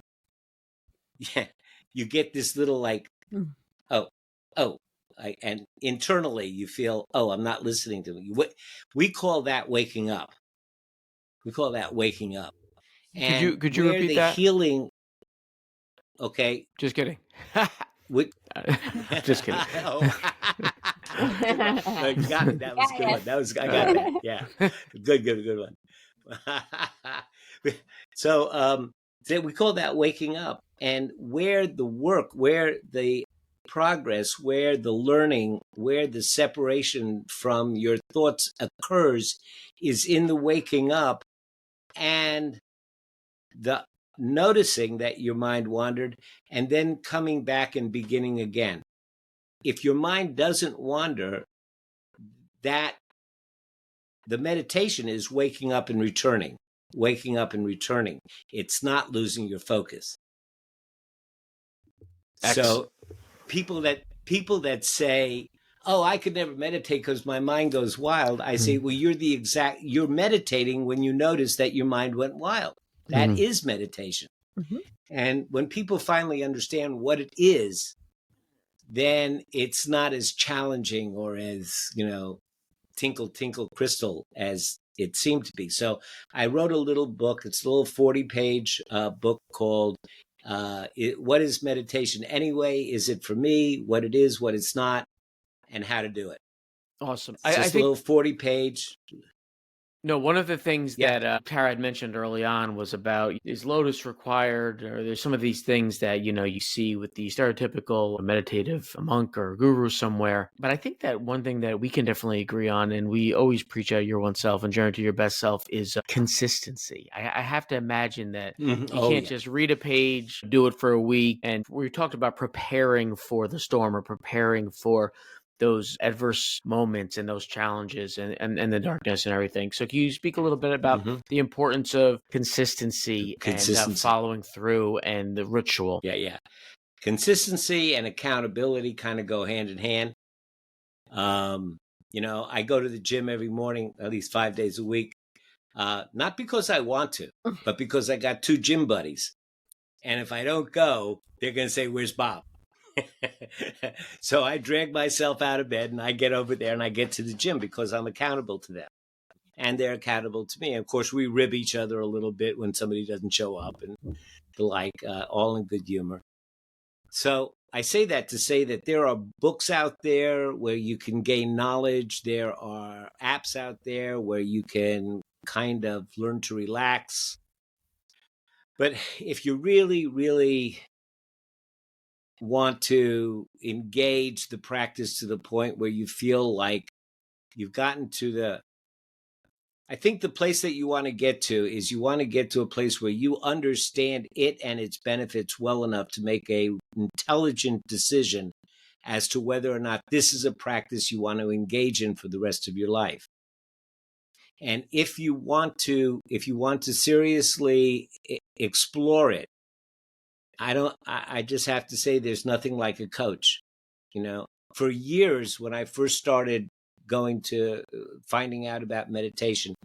Yeah, you get this little oh, and internally you feel, oh, I'm not listening to them. We call that waking up. And Could you where repeat the that? healing, okay. Just kidding. Just kidding. Oh. You got me. That was a good one. I got that. Yeah. Good one. So we call that waking up. And where the work, where the progress, where the learning, where the separation from your thoughts occurs is in the waking up and the noticing that your mind wandered and then coming back and beginning again. If your mind doesn't wander, that the meditation is waking up and returning. It's not losing your focus. So people that say, oh, I could never meditate because my mind goes wild, I say, well, you're meditating when you notice that your mind went wild. That is meditation. And when people finally understand what it is, then it's not as challenging or as, tinkle, tinkle, crystal as it seemed to be. So I wrote a little book. It's a little 40-page book called What is Meditation Anyway? Is it for me? What it is, what it's not, and how to do it. Awesome. It's just a little 40-page. No, one of the things that Tara had mentioned early on was about, is lotus required, or there's some of these things that, you see with the stereotypical meditative monk or guru somewhere. But I think that one thing that we can definitely agree on, and we always preach out your oneself and journey to your best self, is consistency. I have to imagine that you can't just read a page, do it for a week. And we talked about preparing for the storm or preparing for those adverse moments and those challenges and the darkness and everything. So can you speak a little bit about the importance of consistency and following through and the ritual? Yeah. Consistency and accountability kind of go hand in hand. I go to the gym every morning, at least 5 days a week, not because I want to, but because I got 2 gym buddies. And if I don't go, they're going to say, where's Bob? So I drag myself out of bed and I get over there and I get to the gym because I'm accountable to them. And they're accountable to me. And of course, we rib each other a little bit when somebody doesn't show up and the like, all in good humor. So I say that to say that there are books out there where you can gain knowledge. There are apps out there where you can kind of learn to relax. But if you really, really want to engage the practice to the point where you feel like you've gotten to I think the place that you want to get to is you want to get to a place where you understand it and its benefits well enough to make an intelligent decision as to whether or not this is a practice you want to engage in for the rest of your life. And if you want to seriously explore it, I just have to say there's nothing like a coach. For years when I first started going to finding out about meditation,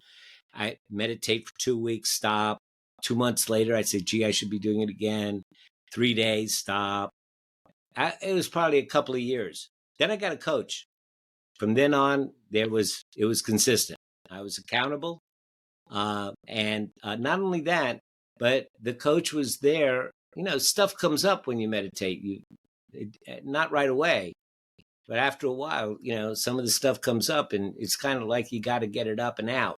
I meditate for 2 weeks, stop. 2 months later, I'd say, gee, I should be doing it again. 3 days, stop. It was probably a couple of years. Then I got a coach. From then on, it was consistent. I was accountable. And not only that, but the coach was there. Stuff comes up when you meditate. Not right away, but after a while, some of the stuff comes up, and it's kind of like you got to get it up and out.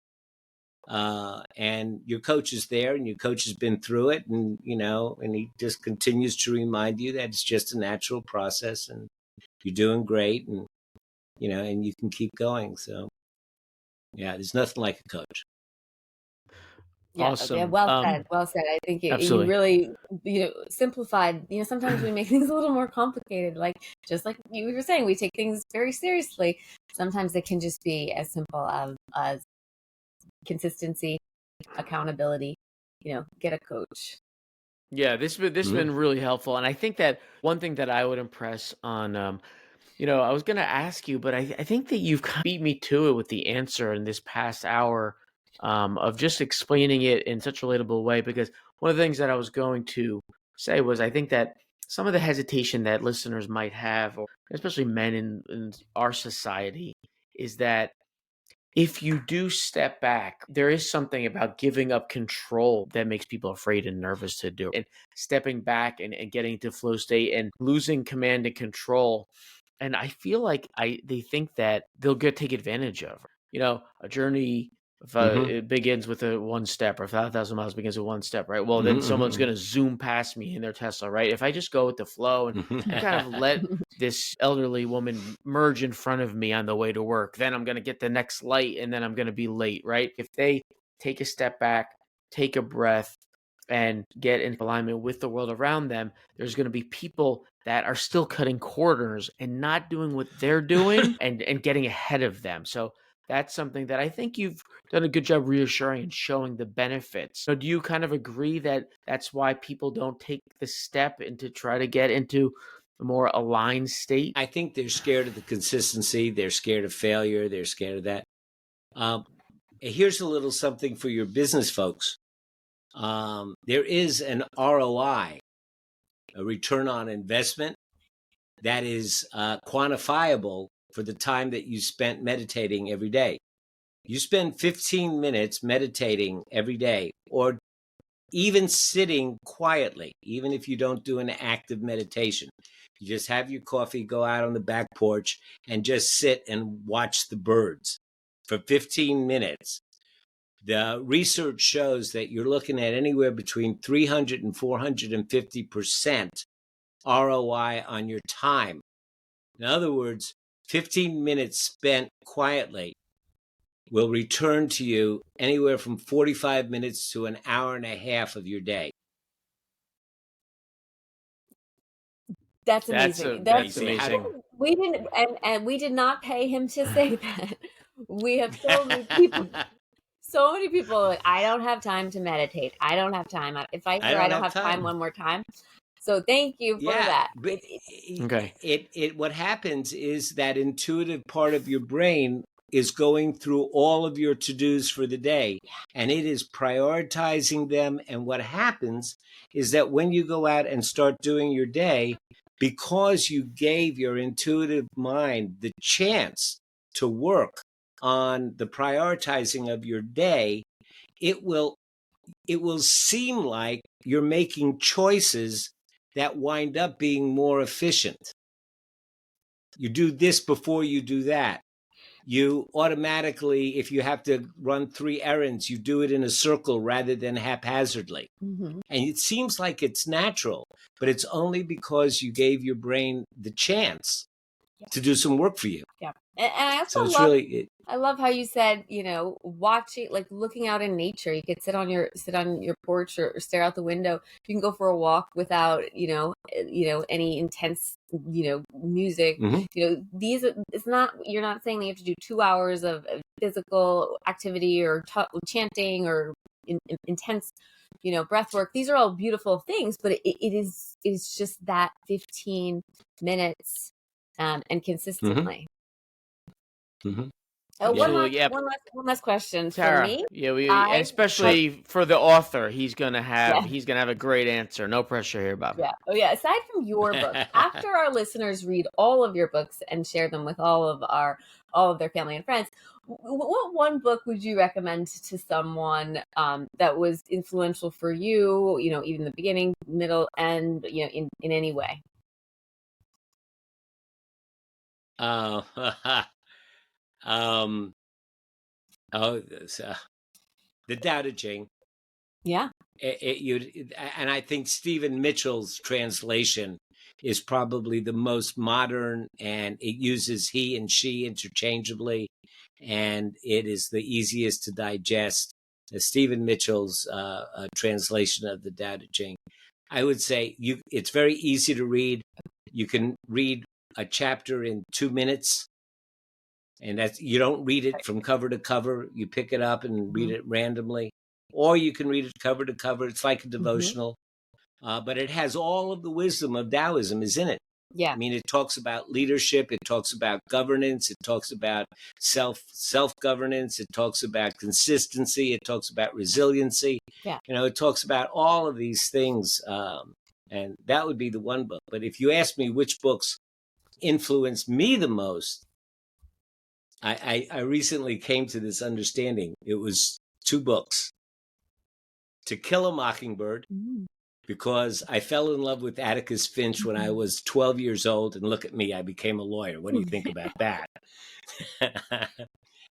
And your coach is there, and your coach has been through it, and and he just continues to remind you that it's just a natural process, and you're doing great, and and you can keep going. So, yeah, there's nothing like a coach. Yeah, Awesome. well said. Well said. I think you Absolutely. really, simplified. Sometimes we make things a little more complicated. Like just like you were saying, we take things very seriously. Sometimes it can just be as simple as consistency, accountability. Get a coach. Yeah, this has been really helpful, and I think that one thing that I would impress on, I was going to ask you, but I think that you've kind of beat me to it with the answer in this past hour, of just explaining it in such a relatable way. Because one of the things that I was going to say was, I think that some of the hesitation that listeners might have, or especially men in our society, is that if you do step back, there is something about giving up control that makes people afraid and nervous to do. And stepping back and getting to flow state and losing command and control. And I feel like they think that they'll take advantage of. A journey, if it begins with a one step, or if 1,000 miles begins with one step, right? Well, then someone's going to zoom past me in their Tesla, right? If I just go with the flow and kind of let this elderly woman merge in front of me on the way to work, then I'm going to get the next light, and then I'm going to be late, right? If they take a step back, take a breath, and get in alignment with the world around them, there's going to be people that are still cutting corners and not doing what they're doing and getting ahead of them. So that's something that I think you've done a good job reassuring and showing the benefits. So do you kind of agree that that's why people don't take the step into try to get into a more aligned state? I think they're scared of the consistency. They're scared of failure. They're scared of that. Here's a little something for your business folks. There is an ROI, a return on investment, that is quantifiable for the time that you spent meditating every day. You spend 15 minutes meditating every day, or even sitting quietly, even if you don't do an active meditation. You just have your coffee, go out on the back porch, and just sit and watch the birds for 15 minutes. The research shows that you're looking at anywhere between 300 and 450% ROI on your time. In other words, 15 minutes spent quietly will return to you anywhere from 45 minutes to an hour and a half of your day. That's amazing. That's amazing. We didn't, and we did not pay him to say that. We have so many people. So many people are like, I don't have time to meditate. I don't have time. If I hear I don't have time one more time. So thank you for that. Okay. What happens is that intuitive part of your brain is going through all of your to-dos for the day, and it is prioritizing them. And what happens is that when you go out and start doing your day, because you gave your intuitive mind the chance to work on the prioritizing of your day, it will seem like you're making choices that wind up being more efficient. You do this before you do that. You automatically, if you have to run 3 errands, you do it in a circle rather than haphazardly. And it seems like it's natural, but it's only because you gave your brain the chance to do some work for you. Yeah. And I also I love how you said, watching, like looking out in nature. You could sit on your porch or stare out the window. You can go for a walk without, any intense, music. It's not, you're not saying that you have to do 2 hours of physical activity or chanting or intense, breath work. These are all beautiful things, but it's just that 15 minutes and consistently. Mm-hmm. One last question Tara, for me. and especially for the author, he's gonna have a great answer. No pressure here, Bob. Yeah. Oh yeah. Aside from your book, after our listeners read all of your books and share them with all of their family and friends, what one book would you recommend to someone that was influential for you? Even the beginning, middle, and in any way. The Tao Te Ching. Yeah. And I think Stephen Mitchell's translation is probably the most modern, and it uses he and she interchangeably, and it is the easiest to digest. Stephen Mitchell's translation of the Tao Te Ching. I would say it's very easy to read. You can read a chapter in 2 minutes. And you don't read it from cover to cover. You pick it up and read it randomly. Or you can read it cover to cover. It's like a devotional. But it has all of the wisdom of Taoism is in it. Yeah. I mean, it talks about leadership. It talks about governance. It talks about self-governance. It talks about consistency. It talks about resiliency. Yeah. It talks about all of these things. And that would be the one book. But if you ask me which books influenced me the most, I recently came to this understanding. It was 2 books. To Kill a Mockingbird, because I fell in love with Atticus Finch when I was 12 years old, and look at me, I became a lawyer. What do you think about that?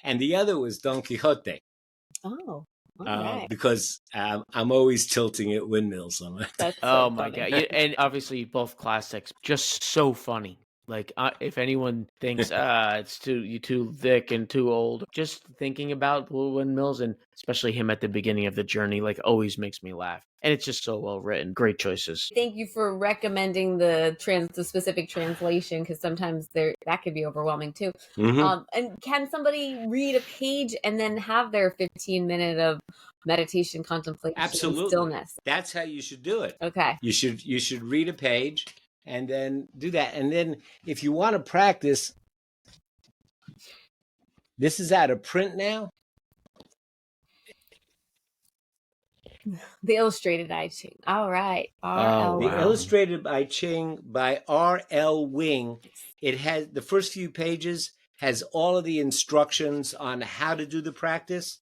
And the other was Don Quixote. Oh, all right. Because I'm always tilting at windmills. That's so my funny. God. And obviously both classics, just so funny. Like if anyone thinks it's too thick and too old, just thinking about windmills, and especially him at the beginning of the journey, like always makes me laugh. And it's just so well written. Great choices. Thank you for recommending the specific translation, because sometimes that could be overwhelming too. Mm-hmm. And can somebody read a page and then have their 15-minute of meditation, contemplation, Absolutely. and stillness? That's how you should do it. Okay. You should read a page and then do that. And then if you want to practice, this is out of print now. The illustrated I Ching. All right. The illustrated I Ching by R.L. Wing. It has the first few pages has all of the instructions on how to do the practice,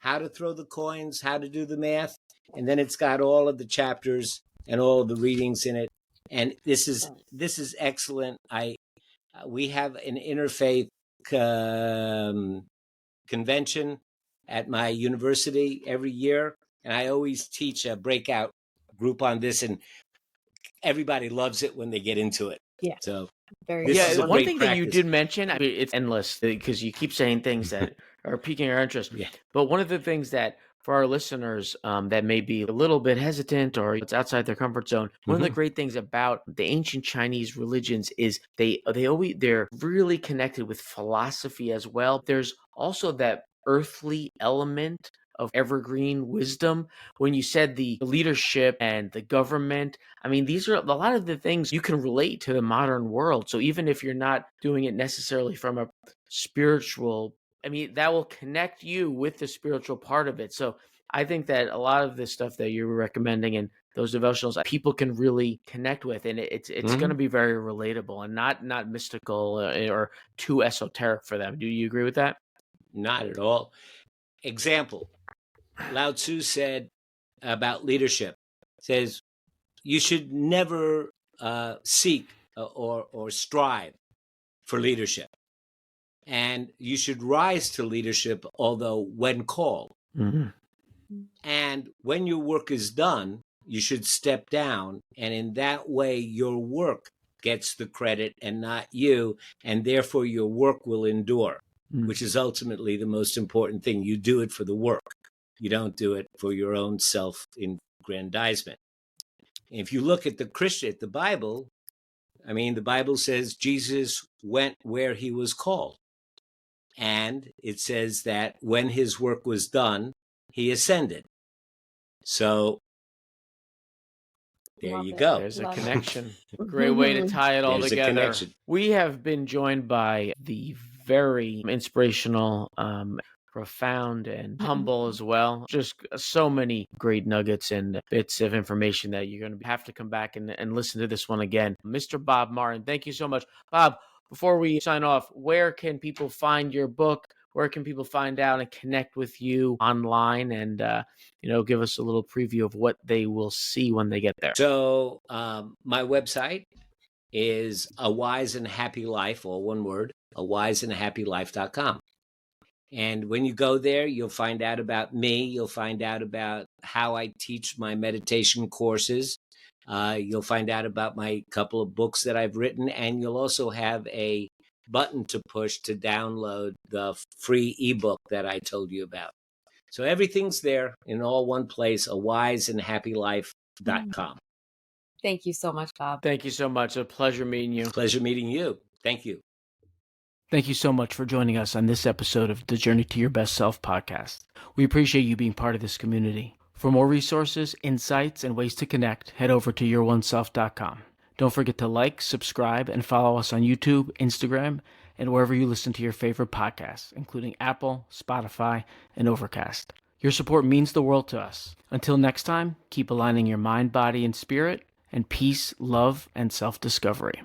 how to throw the coins, how to do the math, and then it's got all of the chapters and all of the readings in it. And this is excellent. We have an interfaith convention at my university every year, and I always teach a breakout group on this, and everybody loves it when they get into it. Yeah. So one thing that you did mention, it's endless because you keep saying things that are piquing our interest. Yeah. But one of the things that for our listeners that may be a little bit hesitant or it's outside their comfort zone, one of the great things about the ancient Chinese religions is they're really connected with philosophy as well. There's also that earthly element of evergreen wisdom. When you said the leadership and the government, I mean, these are a lot of the things you can relate to the modern world. So even if you're not doing it necessarily from a spiritual, I mean, that will connect you with the spiritual part of it. So I think that a lot of the stuff that you're recommending and those devotionals, people can really connect with, and it's going to be very relatable and not mystical or too esoteric for them. Do you agree with that? Not at all. Example, Lao Tzu said about leadership, says you should never seek or strive for leadership. And you should rise to leadership, although when called. And when your work is done, you should step down. And in that way, your work gets the credit and not you. And therefore, your work will endure, which is ultimately the most important thing. You do it for the work. You don't do it for your own self-aggrandizement. If you look at the Bible, I mean, the Bible says Jesus went where he was called. And it says that when his work was done, he ascended. So there Love you it. go. There's a Love it. connection. Great way to tie it all There's a together. connection. We have been joined by the very inspirational, profound, and humble as well. Just so many great nuggets and bits of information that you're going to have to come back and listen to this one again. Mr. Bob Martin, thank you so much. Bob, before we sign off, where can people find your book? Where can people find out and connect with you online and, give us a little preview of what they will see when they get there? So my website is A Wise and Happy Life, all one word, awiseandhappylife.com. And when you go there, you'll find out about me. You'll find out about how I teach my meditation courses. You'll find out about my couple of books that I've written. And you'll also have a button to push to download the free ebook that I told you about. So everything's there in all one place, awiseandhappylife.com. Thank you so much, Bob. Thank you so much. A pleasure meeting you. Pleasure meeting you. Thank you. Thank you so much for joining us on this episode of the Journey to Your Best Self podcast. We appreciate you being part of this community. For more resources, insights, and ways to connect, head over to youroneself.com. Don't forget to like, subscribe, and follow us on YouTube, Instagram, and wherever you listen to your favorite podcasts, including Apple, Spotify, and Overcast. Your support means the world to us. Until next time, keep aligning your mind, body, and spirit, and peace, love, and self-discovery.